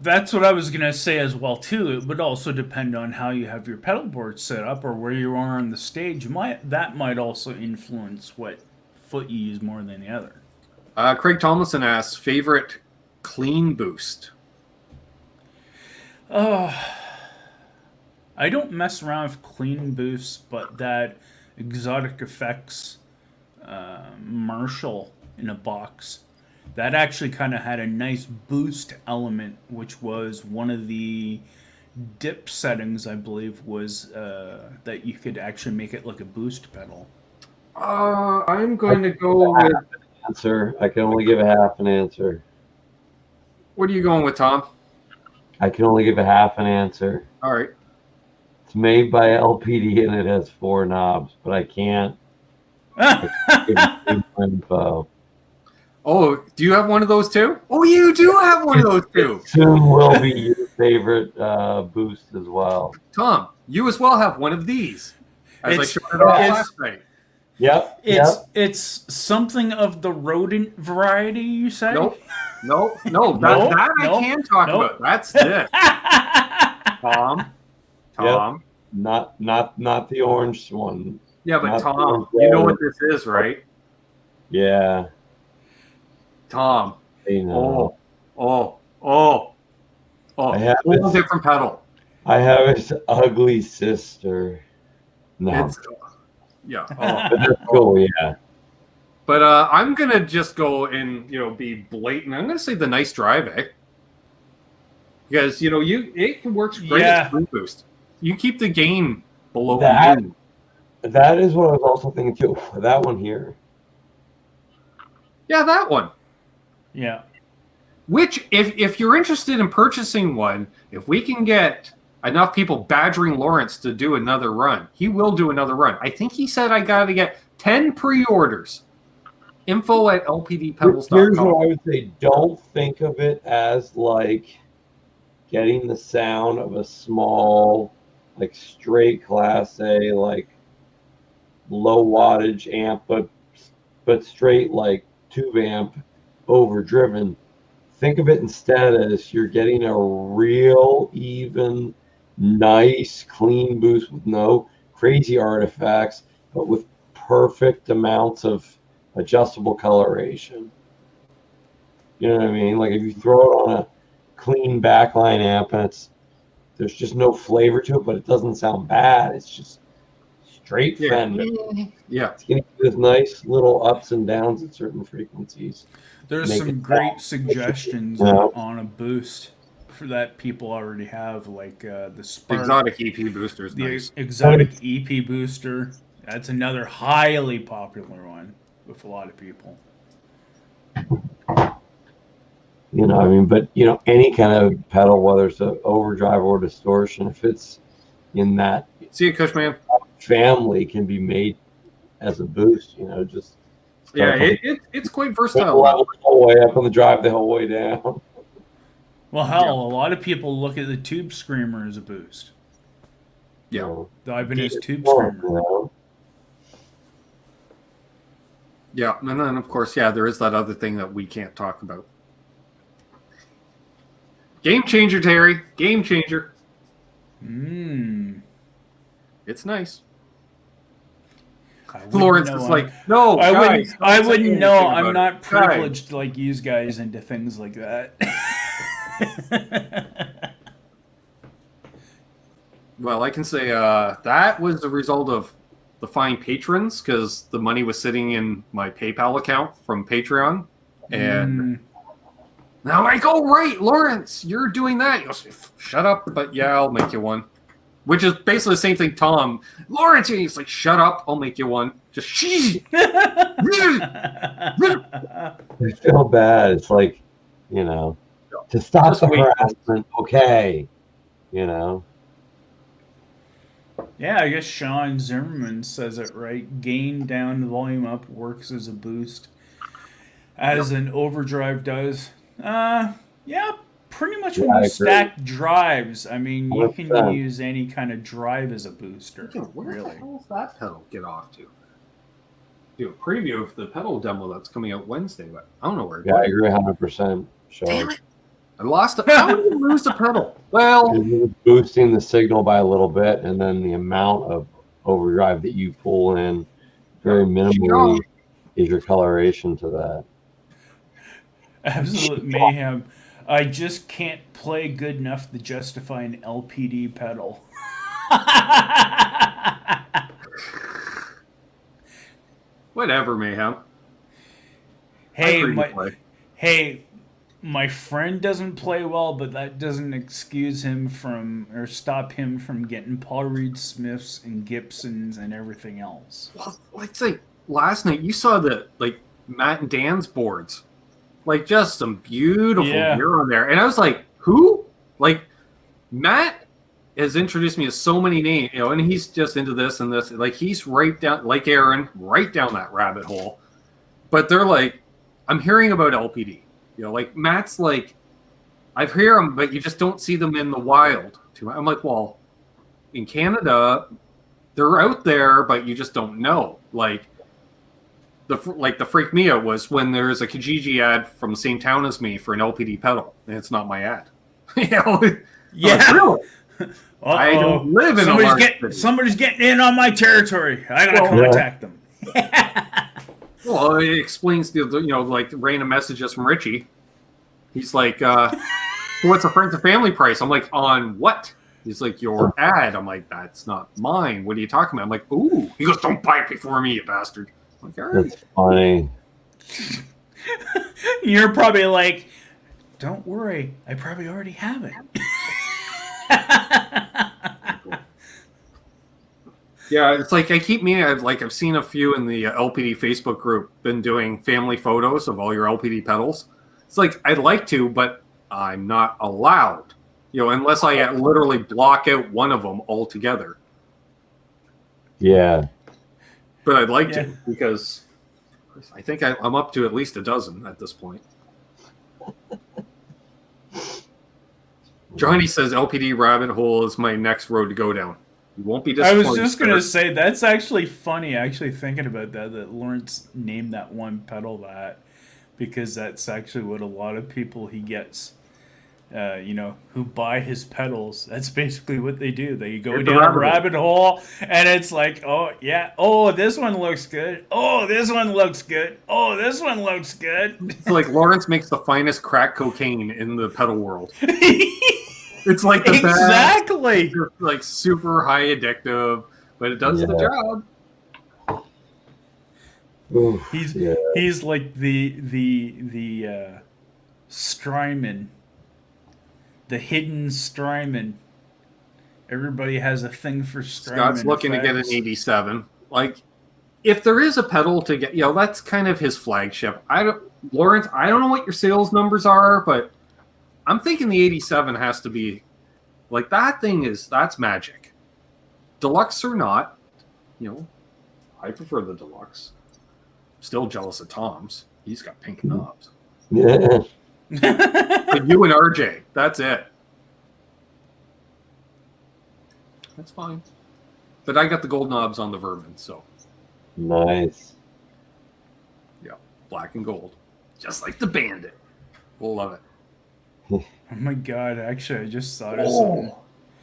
That's what I was going to say as well, too. It would also depend on how you have your pedal board set up or where you are on the stage. That might also influence what foot you use more than the other. Craig Tomlinson asks, favorite clean boost? I don't mess around with clean boosts, but that Exotic Effects Marshall in a box, that actually kind of had a nice boost element, which was one of the dip settings, I believe, was that you could actually make it like a boost pedal. I'm going to go with... Answer. I can only give a half an answer. What are you going with, Tom? I can only give a half an answer. All right. It's made by LPD and it has 4 knobs, but I can't give info. Oh, do you have one of those too? Oh, you do have one of those too. Soon will be your favorite boost as well. Tom, you as well have one of these. As I showed it off last night. Yep. It's something of the rodent variety, you say? Nope. No. That I can talk about. That's this. Tom. Yep. Not the orange one. Yeah, but Tom, you know what this is, right? Yeah. Tom. I know. Oh. I have a different pedal. I have his ugly sister. No. Yeah. But that's cool, yeah. But I'm gonna just go and be blatant. I'm gonna say the Nice Drive, because it works great as a boost. You keep the gain below you. That is what I was also thinking too. That one here. Yeah, that one. Yeah. Which, if you're interested in purchasing one, if we can get enough people badgering Lawrence to do another run, he will do another run. I think he said I got to get 10 pre-orders. Info at lpdpedals.com. Here's what I would say. Don't think of it as like getting the sound of a small, like straight Class A, like low wattage amp, but straight like tube amp overdriven. Think of it instead as you're getting a real even, nice, clean boost with no crazy artifacts, but with perfect amounts of adjustable coloration. You know what I mean? Like if you throw it on a clean backline amp and there's just no flavor to it, but it doesn't sound bad. It's just straight Fender. Yeah. It's going to give nice little ups and downs at certain frequencies. There's some great suggestions on a boost for that people already have, like the Spark. Exotic EP booster is nice. Exotic EP booster. That's another highly popular one with a lot of people. But any kind of pedal, whether it's an overdrive or distortion, if it's in that see you, Cushman family, can be made as a boost. Just it's quite versatile. The whole way up on the drive, the whole way down. Well, hell, a lot of people look at the Tube Screamer as a boost. Yeah, the Ibanez Tube Screamer. Yeah, and then of course, there is that other thing that we can't talk about. Game changer, Terry. Game changer. It's nice. Lawrence is like, no, I wouldn't know. I'm not privileged like you guys into things like that. Well, I can say that was the result of the fine patrons, because the money was sitting in my PayPal account from Patreon, and now I'm like, oh right, Lawrence, you're doing that. He goes, shut up, but yeah, I'll make you one. Which is basically the same thing, Tom. Lawrence, he's like, shut up, I'll make you one. Just shh. I feel bad. It's like, to stop the harassment, okay, Yeah, I guess Sean Zimmerman says it right. Gain down, volume up works as a boost, as an overdrive does. Yeah, pretty much when I you agree. stack drives. I mean, you can 100%. use any kind of drive as a booster. Where the Really. hell is that pedal get off to? Do a preview of the pedal demo that's coming out Wednesday, but I don't know where it Yeah, I went. agree 100%. Damn it. I lost it. How did you lose the pedal? Well, It was boosting the signal by a little bit, and then the amount of overdrive that you pull in very minimally is your coloration to that. Absolute mayhem. I just can't play good enough to justify an LPD pedal. whatever, Mayhem. Hey, I agree to play. my friend doesn't play well, but that doesn't excuse him from or stop him from getting Paul Reed Smiths and Gibsons and everything else. Well, like say last night, you saw the Matt and Dan's boards, like just some beautiful gear on there, and I was like, who? Like Matt has introduced me to so many names, and he's just into this and this. Like he's right down, like Aaron, right down that rabbit hole. But they're like, I'm hearing about LPD. Like Matt's like, I've heard them, but you just don't see them in the wild. I'm like, well, in Canada, they're out there, but you just don't know. Like the freak me out was when there's a Kijiji ad from the same town as me for an LPD pedal, and it's not my ad. Yeah. Like, really? I don't live in a large city. Somebody's getting in on my territory. I gotta contact them. Well, it explains like random messages from Richie. He's like, what's a friends and family price? I'm like, on what? He's like, your ad. I'm like, that's not mine. What are you talking about? I'm like, ooh. He goes, don't buy it before me, you bastard. I'm like, all right. That's funny. You're probably like, don't worry. I probably already have it. Yeah, it's like I keep meaning. I've seen a few in the LPD Facebook group been doing family photos of all your LPD pedals. It's like I'd like to, but I'm not allowed. Unless I literally block out one of them altogether. Yeah. But I'd like to because I think I'm up to at least a dozen at this point. Johnny says LPD rabbit hole is my next road to go down. You won't be disappointed. I was just going to say, that's actually funny, actually thinking about that Lawrence named that one pedal that, because that's actually what a lot of people he gets, who buy his pedals, that's basically what they do. They go down a rabbit hole, and it's like, oh, yeah, oh, this one looks good. Oh, this one looks good. Oh, this one looks good. It's like Lawrence makes the finest crack cocaine in the pedal world. It's like the exactly best, like super high addictive, but it does the job. Ooh, he's like the Strymon, the hidden Strymon. Everybody has a thing for Strymon. Scott's looking to get an 87. Like, if there is a pedal to get, that's kind of his flagship. Lawrence, I don't know what your sales numbers are, but I'm thinking the 87 has to be like that thing that's magic. Deluxe or not, I prefer the Deluxe. Still jealous of Tom's. He's got pink knobs. Yeah. But you and RJ, that's it. That's fine. But I got the gold knobs on the Vermin, so. Nice. Yeah, black and gold. Just like the Bandit. We'll love it. Oh my god, actually, I just thought of something.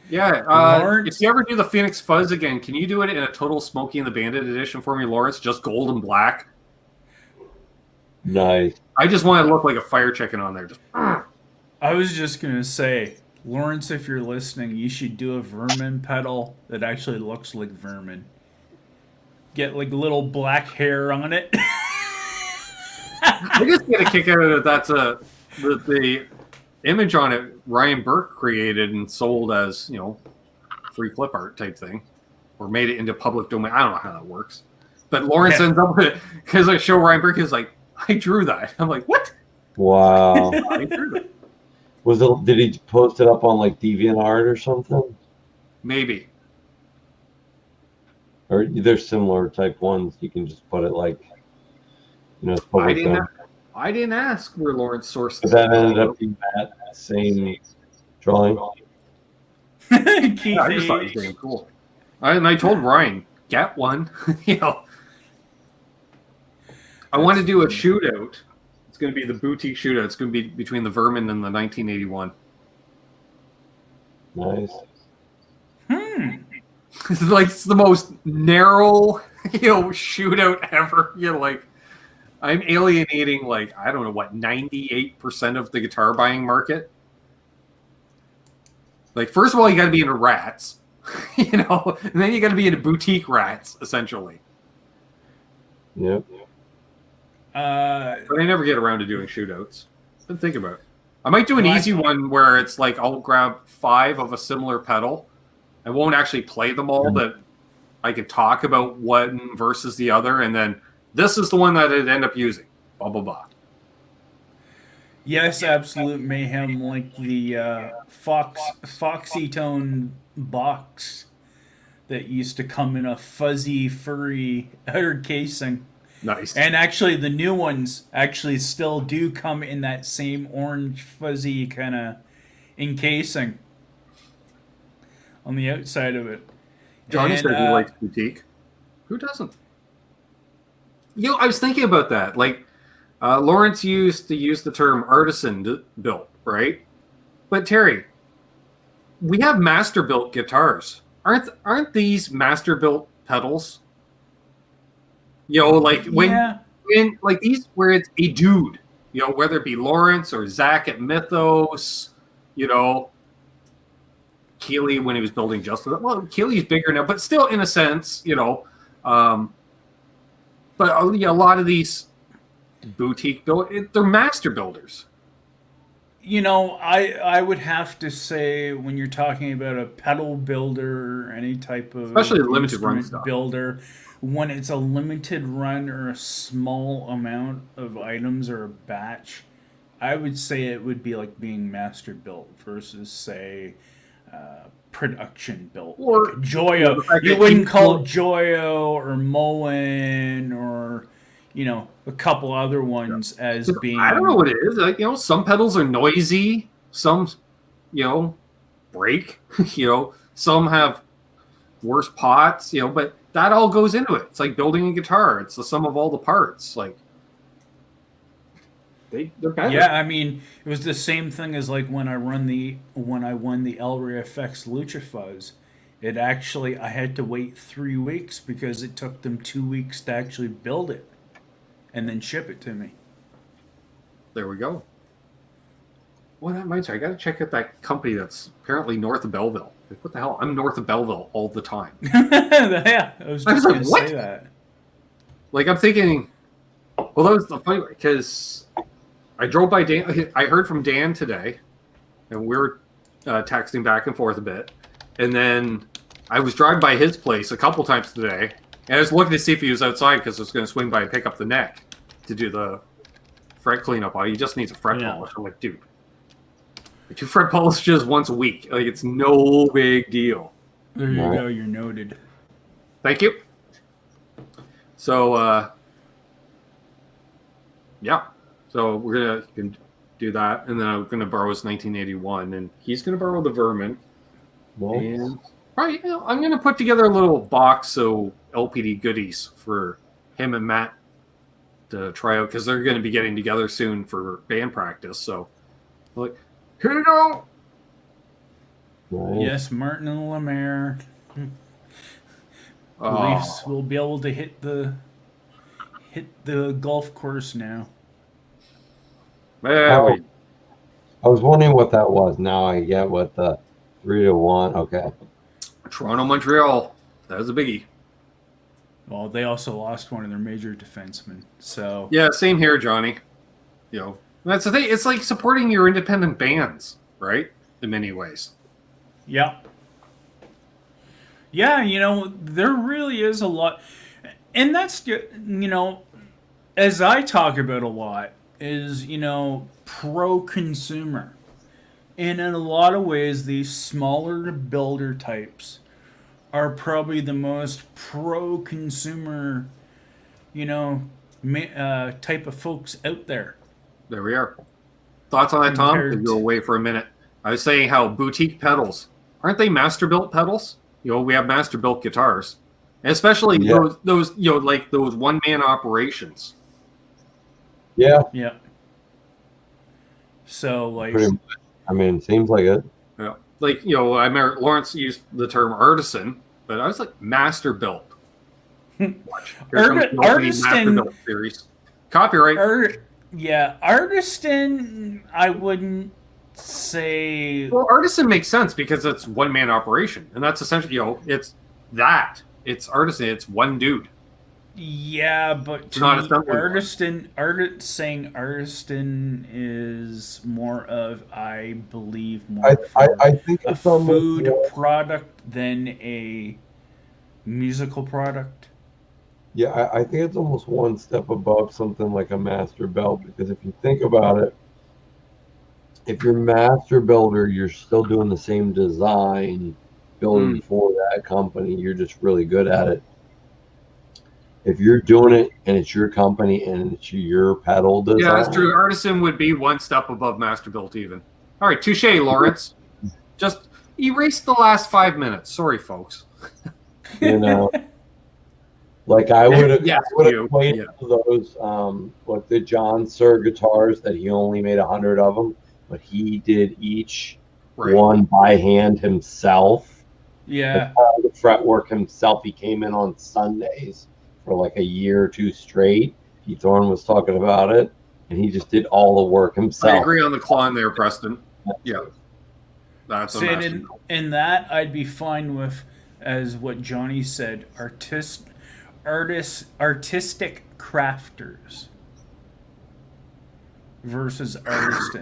Yeah, if you ever do the Phoenix Fuzz again, can you do it in a total Smokey and the Bandit edition for me, Lawrence? Just gold and black? Nice. I just want to look like a fire chicken on there. I was just going to say, Lawrence, if you're listening, you should do a Vermin pedal that actually looks like Vermin. Get like little black hair on it. I just get a kick out of it. That's the image on it Ryan Burke created and sold as, free clip art type thing. Or made it into public domain. I don't know how that works. But Lawrence ends up with it because I show Ryan Burke, he's like, I drew that. I'm like, what? Wow. I drew it. Did he post it up on like DeviantArt or something? Maybe. Or there's similar type ones. You can just put it like, it's I public didn't. domain. I didn't ask where Lawrence sourced But this. that ended up being that same drawing. Keith Yeah, I just thought it was damn cool. And I told Ryan, get one. I want to do a shootout. It's going to be the boutique shootout. It's going to be between the Vermin and the 1981. Nice. It's the most narrow, shootout ever. I'm alienating, I don't know what, 98% of the guitar buying market. First of all, you got to be into rats, and then you got to be into boutique rats, essentially. Yep. But I never get around to doing shootouts. But think about it. I might do an easy one where it's I'll grab 5 of a similar pedal. I won't actually play them all, but I could talk about one versus the other, and then this is the one that I'd end up using. Blah, blah, blah. Yes, absolute mayhem, like the Foxy Tone box that used to come in a fuzzy, furry outer casing. Nice. And actually, the new ones actually still do come in that same orange, fuzzy kind of encasing on the outside of it. Johnny said he likes boutique. Who doesn't? I was thinking about that. Lawrence used to use the term artisan built, right? But Terry, we have master built guitars. Aren't these master built pedals? When these where it's a dude, whether it be Lawrence or Zach at Mythos, Keeley when he was building Justice. Well, Keeley's bigger now, but still in a sense, but a lot of these boutique they're master builders. I would have to say when you're talking about a pedal builder or any type of especially the limited run stuff builder, when it's a limited run or a small amount of items or a batch, I would say it would be like being master built versus say production built. Or like Joyo. You wouldn't call Joyo or Moen or a couple other ones as being. I don't know what it is. Some pedals are noisy. Some, break. Some have worse pots. But that all goes into it. It's like building a guitar. It's the sum of all the parts. They're better. Yeah, it was the same thing as when I won the Elray FX Lucha Fuzz. It actually I had to wait 3 weeks because it took them 2 weeks to actually build it and then ship it to me. There we go. Well, that reminds me, I got to check out that company that's apparently north of Belleville. What the hell? I'm north of Belleville all the time. Yeah, I was just going to say that. I'm thinking, well, that was the funny because I drove by Dan. I heard from Dan today, and we were texting back and forth a bit. And then I was driving by his place a couple times today, and I was looking to see if he was outside because I was going to swing by and pick up the neck to do the fret cleanup. He just needs a fret polish. I'm like, dude, 2 fret polishes once a week. It's no big deal. There you go. You're noted. Thank you. So, yeah. So we're gonna do that, and then I'm gonna borrow his 1981, and he's gonna borrow the Vermin. And probably, I'm gonna put together a little box of LPD goodies for him and Matt to try out because they're gonna be getting together soon for band practice. So, here you go. Yes, Martin and Lemaire. Leafs will be able to hit the golf course now. I was wondering what that was. Now I get what the 3-1. Okay. Toronto, Montreal. That was a biggie. Well, they also lost one of their major defensemen. So yeah, same here, Johnny. That's the thing. It's like supporting your independent bands, right? In many ways. Yeah. Yeah, there really is a lot. And that's, as I talk about a lot, is, pro-consumer. And in a lot of ways, these smaller builder types are probably the most pro-consumer, type of folks out there. There we are. Thoughts on that, Tom? Compared If you're away for a minute. I was saying how boutique pedals, aren't they master-built pedals? We have master-built guitars. And especially those like those one-man operations. Yeah. Yeah. So, like... Pretty much. I mean, it seems like it. Yeah. Like, I remember Lawrence used the term artisan, but I was like master-built. Artisan series. Copyright. Artisan, I wouldn't say. Well, artisan makes sense because it's one man operation, and that's essentially it's artisan. It's one dude. Yeah, but to not me, saying artisan is more of, I believe, more I think a it's food product than a musical product. Yeah, I think it's almost one step above something like a master belt, because if you think about it, if you're master builder, you're still doing the same design, building for that company. You're just really good at it. If you're doing it and it's your company and it's your pedal design. Yeah, that's true. Artisan would be one step above master built even. All right, touche, Lawrence. Just erase the last 5 minutes. Sorry, folks. Like I would have equated those like the John Suhr guitars that he only made 100 of them, but he did each one by hand himself. Yeah. Like all the fretwork himself. He came in on Sundays for like a year or two straight. Keith Thorne was talking about it, and he just did all the work himself. I agree on the Klon there, Preston. Yeah. That's in that I'd be fine with, as what Johnny said, artistic crafters versus artisan.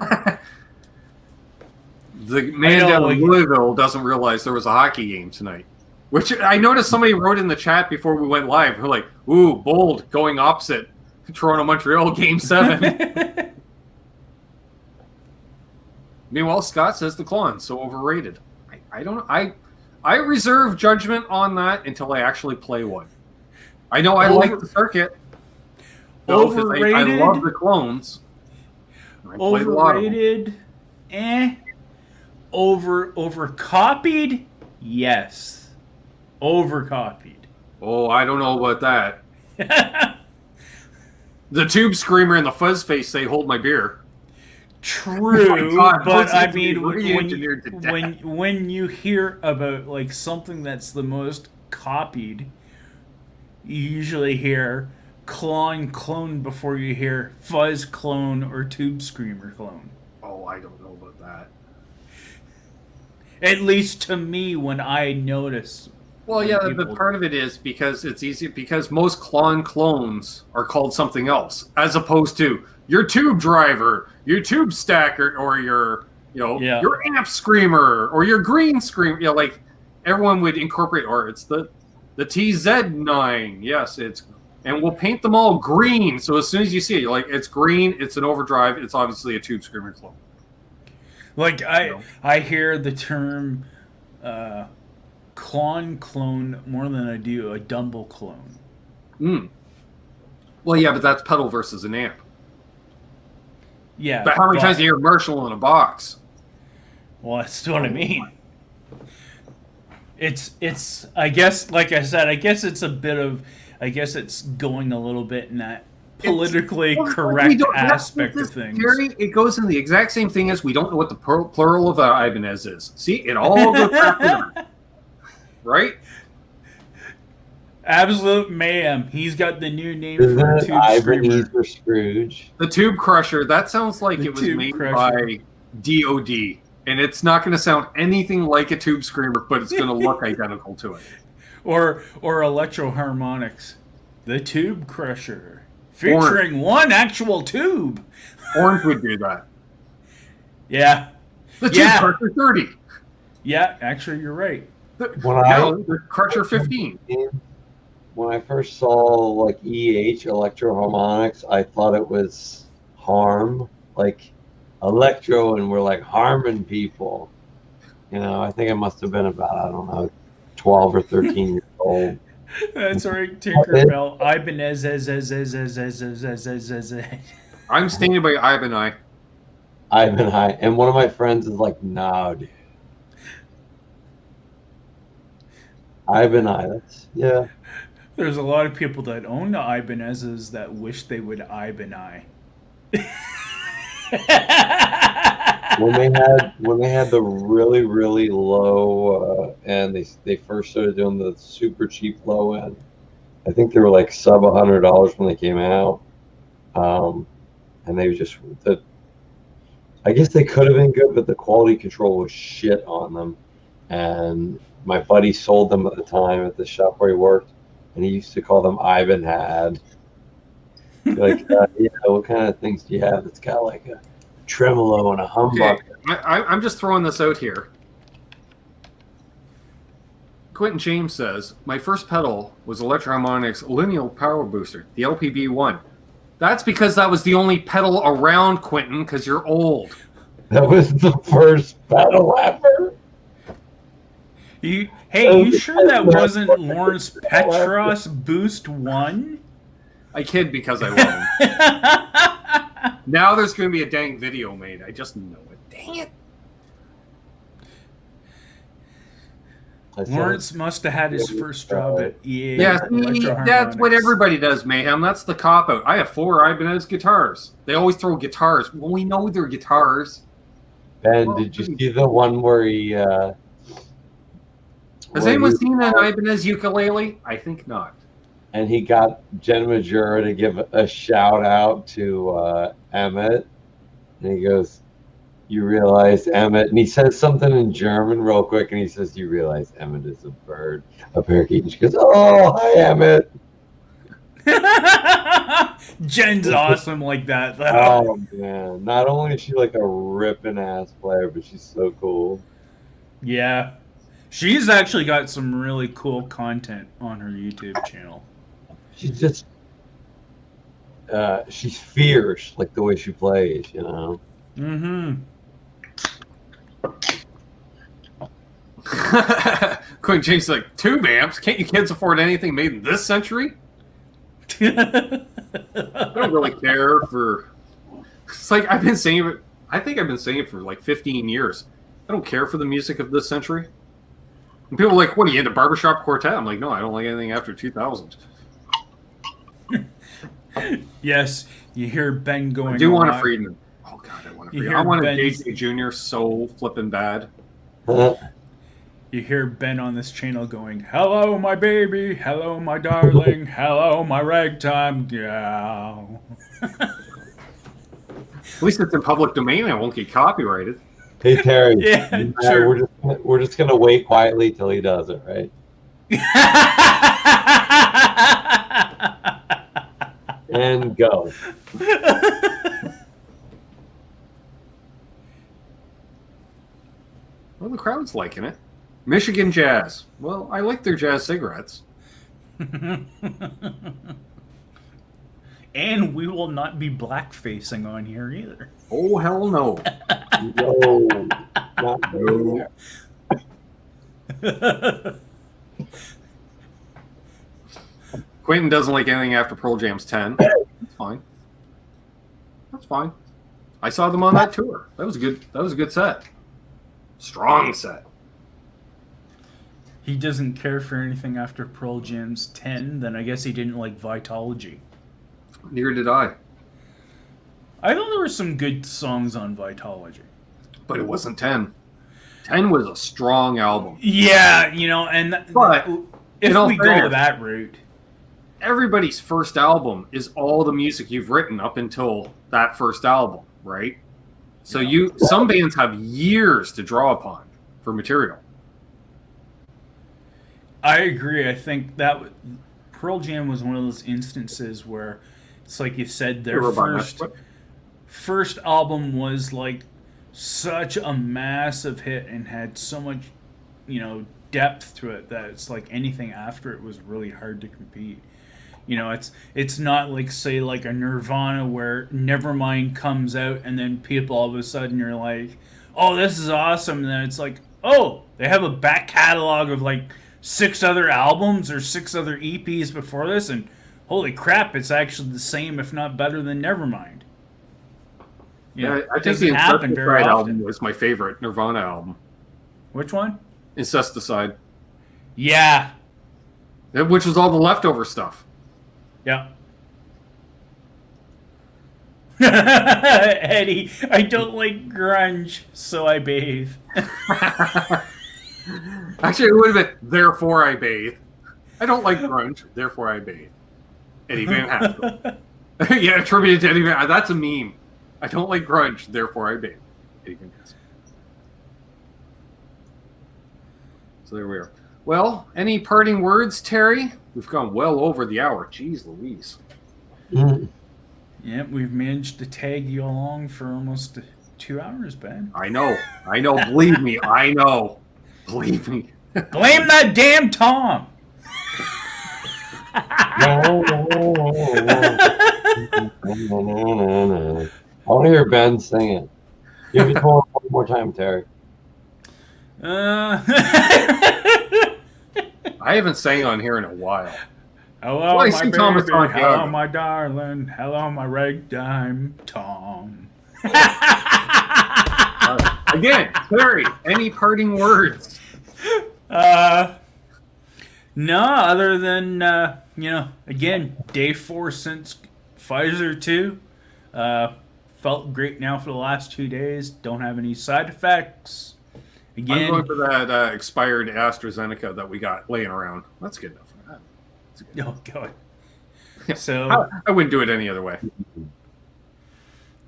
The man down in Louisville doesn't realize there was a hockey game tonight, which I noticed somebody wrote in the chat before we went live. We're like, ooh, bold, going opposite. Toronto-Montreal Game 7. Meanwhile, Scott says the Klon so overrated. I don't know. I reserve judgment on that until I actually play one. I know I like the circuit. Overrated. I love the clones. Overrated. Overcopied. Yes. Overcopied. Oh, I don't know about that. The Tube Screamer and the Fuzz Face say, "Hold my beer." True, God, but I mean, when you hear about like something that's the most copied, you usually hear clone before you hear Fuzz clone or Tube Screamer clone. Oh, I don't know about that. At least to me, when I notice. Well, yeah, but part of it is because it's easy, because most clones are called something else, as opposed to your tube driver, your tube stacker, or your amp screamer, or your green screamer. Like everyone would incorporate, or it's the TZ9. Yes, and we'll paint them all green. So as soon as you see it, you're like, it's green, it's an overdrive, it's obviously a Tube Screamer clone. Like I hear the term clone more than I do a Dumble clone. Well, yeah, but that's pedal versus an amp. Yeah. But how many times do you hear Marshall in a box? Well, that's what I mean. It's I guess, like I said, it's going a little bit in that politically correct aspect of things. Gary, it goes in the exact same thing as we don't know what the plural of Ibanez is. See, it all goes back to that. Right? Absolute mayhem. He's got the new name for Tube Screamer. For Scrooge. The Tube Crusher. That sounds like it was made by DOD. And it's not going to sound anything like a Tube Screamer, but it's going to look identical to it. Or Electro Harmonics. The Tube Crusher. Featuring one actual tube. Orange would do that. Yeah. The Tube Crusher 30. Yeah, actually, you're right. The Crusher 15. When I first saw like Electro Harmonics, I thought it was harm, like electro, and we're like harming people. I think it must have been about, I don't know, 12 or 13 years old. That's right, Tinkerbell. Ibanez. I'm stained by Ivan I. Ivan High. And one of my friends is like, no, dude. Ivan I. That's, yeah. There's a lot of people that own the Ibanezes that wish they would Iban I. When they had the really, really low end, they first started doing the super cheap low end. I think they were like sub $100 when they came out. And they just, I guess they could have been good, but the quality control was shit on them. And my buddy sold them at the time at the shop where he worked, and he used to call them Ivan had. Like, yeah, what kind of things do you have that's got like a tremolo and a humbucker? Okay, I'm just throwing this out here. Quentin James says, my first pedal was Electro-Harmonix Lineal Power Booster, the LPB1. That's because that was the only pedal around, Quentin, because you're old. That was the first pedal ever. You sure that wasn't Lawrence Petros Boost 1? I kid because I love him. Now there's going to be a dang video made. I just know it. Dang it. Lawrence must have had his first job at EA. Yeah, that's what everybody does, Mayhem. That's the cop-out. I have 4 Ibanez guitars. They always throw guitars. Well, we know they're guitars. Ben, did you see the one where he... Has anyone seen an Ibanez ukulele? I think not. And he got Jen Majura to give a shout-out to Emmett. And he goes... You realize Emmett, and he says something in German real quick, and he says, you realize Emmett is a bird, a parakeet. And she goes, oh, hi, Emmett. Jen's awesome like that, though. Oh, man. Not only is she like a ripping ass player, but she's so cool. Yeah. She's actually got some really cool content on her YouTube channel. She's just, she's fierce, like the way she plays, you know? Mm-hmm. Quentin James is like, 2 amps? Can't you kids afford anything made in this century? I don't really care for... It's like I've been saying it. I think I've been saying it for like 15 years. I don't care for the music of this century. And people are like, what are you into, barbershop quartet? I'm like, no, I don't like anything after 2000. Yes, you hear Ben going. I do want a Friedman. Oh God, I want a Friedman. I want a Ben's... JJ Jr. so flippin' bad. You hear Ben on this channel going, hello, my baby. Hello, my darling. Hello, my ragtime gal. At least it's in public domain. I won't get copyrighted. Hey, Terry. Yeah, sure. We're just going to wait quietly till he does it, right? And go. Well, the crowd's liking it. Michigan Jazz. Well, I like their jazz cigarettes. And we will not be blackfacing on here either. Oh, hell no. No. Not no. Quentin doesn't like anything after Pearl Jam's 10. That's fine. That's fine. I saw them on that tour. That was a good set. Strong set. He doesn't care for anything after Pearl Jam's 10, then I guess he didn't like Vitology. Neither did I. I thought there were some good songs on Vitology. But it wasn't 10. 10 was a strong album. Yeah, you know, and but if we go that route. Everybody's first album is all the music you've written up until that first album, right? So some bands have years to draw upon for material. I agree. I think that Pearl Jam was one of those instances where it's like you said, their first album was like such a massive hit and had so much, depth to it that it's like anything after it was really hard to compete. It's not like, say, like a Nirvana where Nevermind comes out and then people all of a sudden are like, oh, this is awesome. And then it's like, oh, they have a back catalog of like 6 other albums or 6 other EPs before this, and holy crap, it's actually the same, if not better than Nevermind. Yeah, I it think the doesn't happen very Incesticide often. album was my favorite Nirvana album. Which one? Incesticide. Yeah. Which was all the leftover stuff. Yeah. Eddie, I don't like grunge, so I bathe. Actually, it would have been, therefore I bathe. I don't like grunge, therefore I bathe. Eddie Van Haskell. Yeah, attributed to Eddie Van. That's a meme. I don't like grunge, therefore I bathe. Eddie Van Haskell. So there we are. Well, any parting words, Terry? We've gone well over the hour. Jeez Louise. Mm. Yep, we've managed to tag you along for almost 2 hours, Ben. I know. Believe me, I know. Believe me. Blame that damn Tom! I want to hear Ben sing it. Give it to him one more time, Terry. I haven't sang on here in a while. Hello, Well, I my see baby. Thomas on Hello, here. my darling. Hello, my ragtime Tom. Again, Terry, any parting words? No, other than, again, day 4 since Pfizer 2. Felt great now for the last 2 days. Don't have any side effects. Again, I'm going for that expired AstraZeneca that we got laying around. That's good enough for that. oh, God. Yeah. So, I wouldn't do it any other way.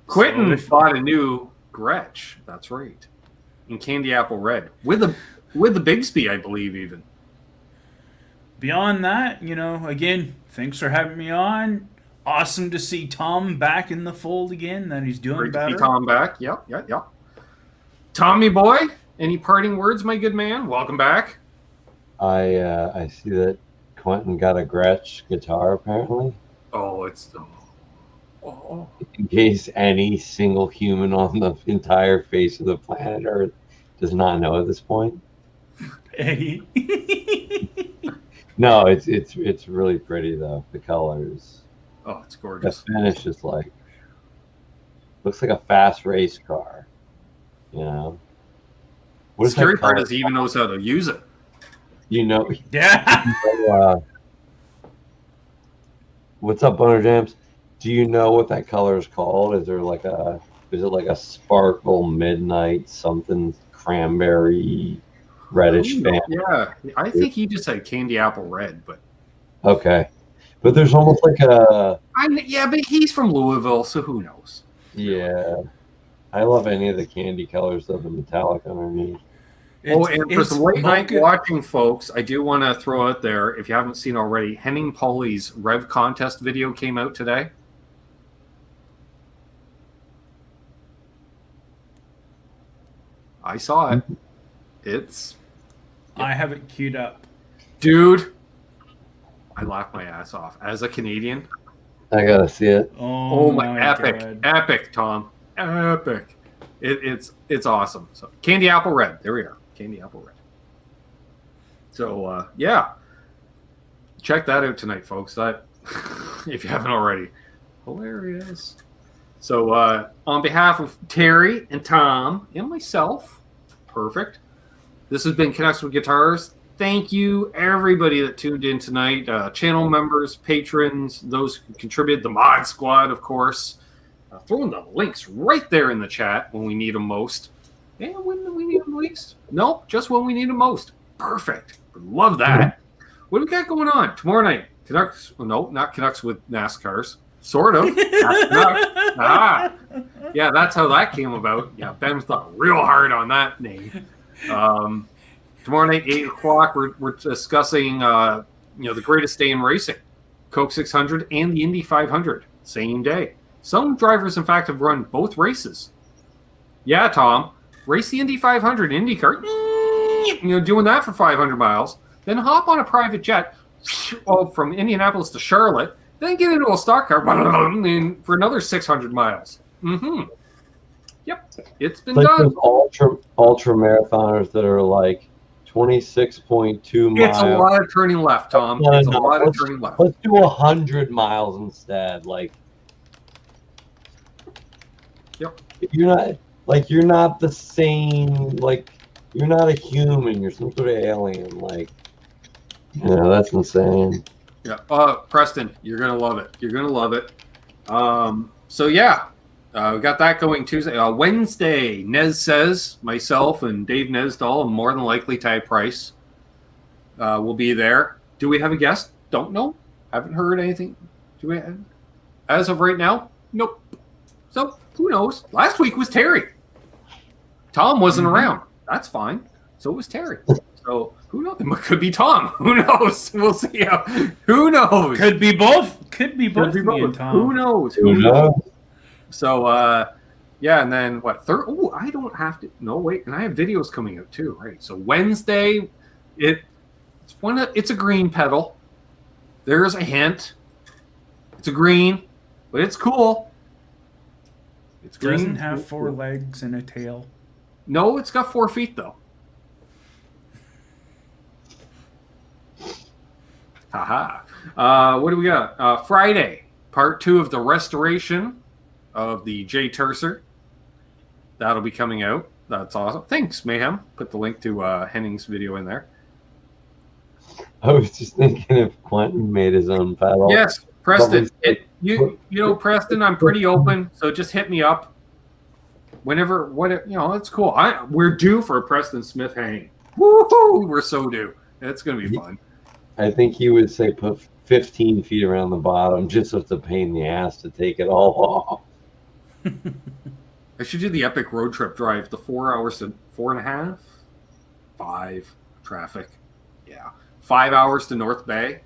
Quentin bought a new Gretsch. That's right. In candy apple red. With the Bigsby, I believe, even. beyond that, again, thanks for having me on. Awesome to see Tom back in the fold again, that he's doing Great better. to see Tom back. Yep. Tommy boy, any parting words, my good man? Welcome back. I see that Quentin got a Gretsch guitar, apparently. Oh, it's... Oh. In case any single human on the entire face of the planet Earth does not know at this point. Eddie. No, it's really pretty though. The colors, Oh, it's the gorgeous. finish is like looks like a fast race car. What The is scary that part color? is he even knows how to use it. Yeah. What's up, Boner Jams? Do you know what that color is called? Is it like a sparkle midnight something cranberry reddish fan? Yeah, I think he just said candy apple red, but Okay, but there's almost like a but he's from Louisville, so who knows? yeah. I love any of the candy colors of the metallic underneath. And for some late night mocha- watching folks, I do want to throw out there, if you haven't seen already, Henning Pauly's Rev Contest video came out today. I saw it. It's... I have it queued up. Dude, I laughed my ass off. As a Canadian, I gotta see it. oh my epic, God. epic, Tom. Epic. It's awesome. So candy apple red. There we are. Candy apple red. So yeah. Check that out tonight, folks. That if you haven't already. Hilarious. So on behalf of Terry and Tom and myself, perfect. This has been Canucks with Guitars. Thank you, everybody that tuned in tonight. Channel members, patrons, those who contributed, the Mod Squad, of course. Throwing the links right there in the chat when we need them most. And when we need them least? Nope, just when we need them most. Perfect. Love that. What do we got going on? Tomorrow night, Canucks. Well, no, not Canucks with NASCARs. Sort of. Yeah, that's how that came about. Yeah, Ben thought real hard on that name. Tomorrow night, 8 o'clock, we're discussing the greatest day in racing, Coke 600 and the Indy 500, same day. Some drivers, in fact, have run both races. Yeah, Tom, race the Indy 500 IndyCar, doing that for 500 miles, then hop on a private jet from Indianapolis to Charlotte, then get into a stock car for another 600 miles. Mm-hmm. Yep, it's been Like done. those ultra marathoners that are like 26.2 miles. It's a lot of turning left, Tom. It's a lot of turning left. Let's do 100 miles instead. Like, yep. You're not the same. Like, you're not a human. You're some sort of alien. Like, yeah, that's insane. Yeah. Preston, you're gonna love it. You're gonna love it. So yeah, we got that going Tuesday. Wednesday, Nez says, myself and Dave Nesdahl, and more than likely Ty Price will be there. Do we have a guest? Don't know. Haven't heard anything. Do we? As of right now, nope. So who knows? Last week was Terry. Tom wasn't around. That's fine. So was Terry. So who knows? It could be Tom. Who knows? We'll see. Who knows? Could be both. Could be both. Me and Tom. Who knows? Who knows? So yeah, and then what? Oh, I don't have to. No, wait, and I have videos coming out too. Right. So Wednesday, it's a green pedal. There's a hint. It's a green, but it's cool. It's green. Doesn't have 4 legs and a tail. No, it's got 4 feet though. Haha. What do we got? Friday, part 2 of the restoration of the J Tercer. That'll be coming out. That's awesome. Thanks, Mayhem. Put the link to Henning's video in there. I was just thinking if Quentin made his own pedal. Yes, Preston. You know, Preston, I'm pretty open, so just hit me up. Whenever, it's cool. We're due for a Preston Smith hang. Woohoo! We're so due. It's going to be fun. I think he would say put 15 feet around the bottom, just so it's a pain in the ass to take it all off. I should do the epic road trip drive, the 4 hours to 4.5, 5 traffic. Yeah, 5 hours to North Bay.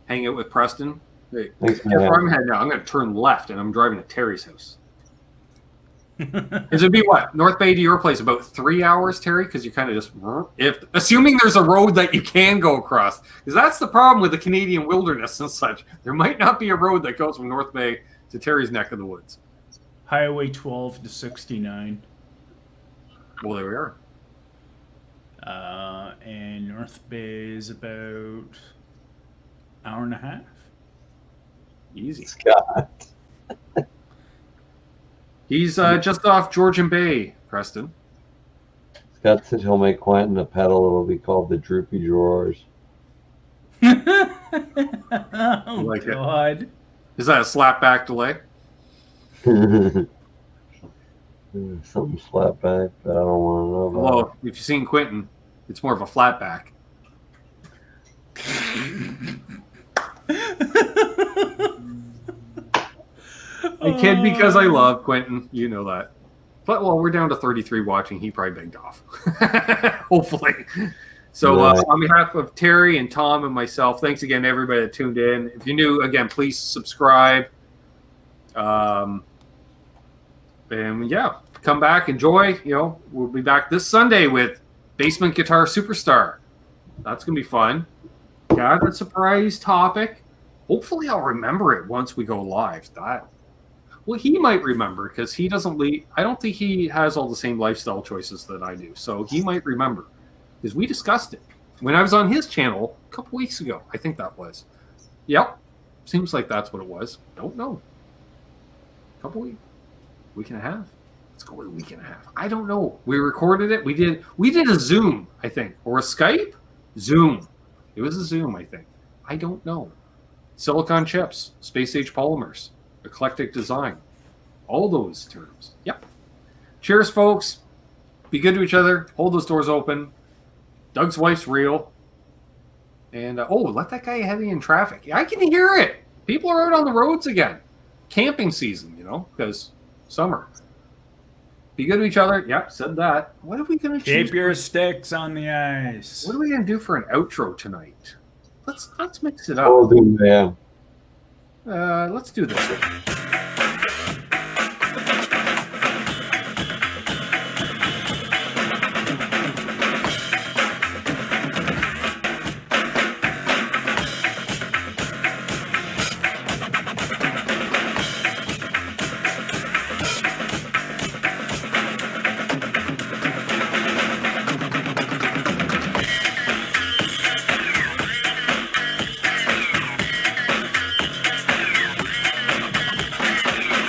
Hang out with Preston. Hey, Thanks, where I'm heading now. I'm going to turn left, and I'm driving to Terry's house. It'd be what? North Bay to your place, about 3 hours, Terry? Because you kind of just, assuming there's a road that you can go across. Because that's the problem with the Canadian wilderness and such. There might not be a road that goes from North Bay to Terry's neck of the woods. Highway 12 to 69. Well, there we are. And North Bay is about hour and a half. Easy. Scott. He's just off Georgian Bay, Preston. Scott said he'll make Quentin a pedal. It'll be called the Droopy Drawers. Oh, like God. It. Is that a slapback delay? Something slap back that I don't want to know about. Well, if you've seen Quentin, it's more of a flatback. I kid because I love Quentin. You know that. But, well, we're down to 33 watching. He probably begged off. Hopefully. So on behalf of Terry and Tom and myself, thanks again to everybody that tuned in. If you're new, again, please subscribe. And, yeah, come back, enjoy. We'll be back this Sunday with Basement Guitar Superstar. That's going to be fun. Got a surprise topic. Hopefully I'll remember it once we go live. Well, he might remember because he doesn't leave. I don't think he has all the same lifestyle choices that I do. So he might remember because we discussed it when I was on his channel a couple weeks ago. I think that was. Yep. Seems like that's what it was. Don't know. Couple week and a half. Let's go with a week and a half. I don't know. We recorded it. We did a Zoom, I think, or a Skype. Zoom. It was a Zoom, I think. I don't know. Silicon chips, space age polymers, eclectic design, all those terms. Yep. Cheers, folks. Be good to each other. Hold those doors open. Doug's wife's real. And let that guy ahead of you in traffic. Yeah, I can hear it. People are out on the roads again. Camping season, because summer. Be good to each other. Yep, said that. What are we going to choose? Keep your sticks on the ice. What are we going to do for an outro tonight? Let's mix it up. Oh, yeah. Let's do this.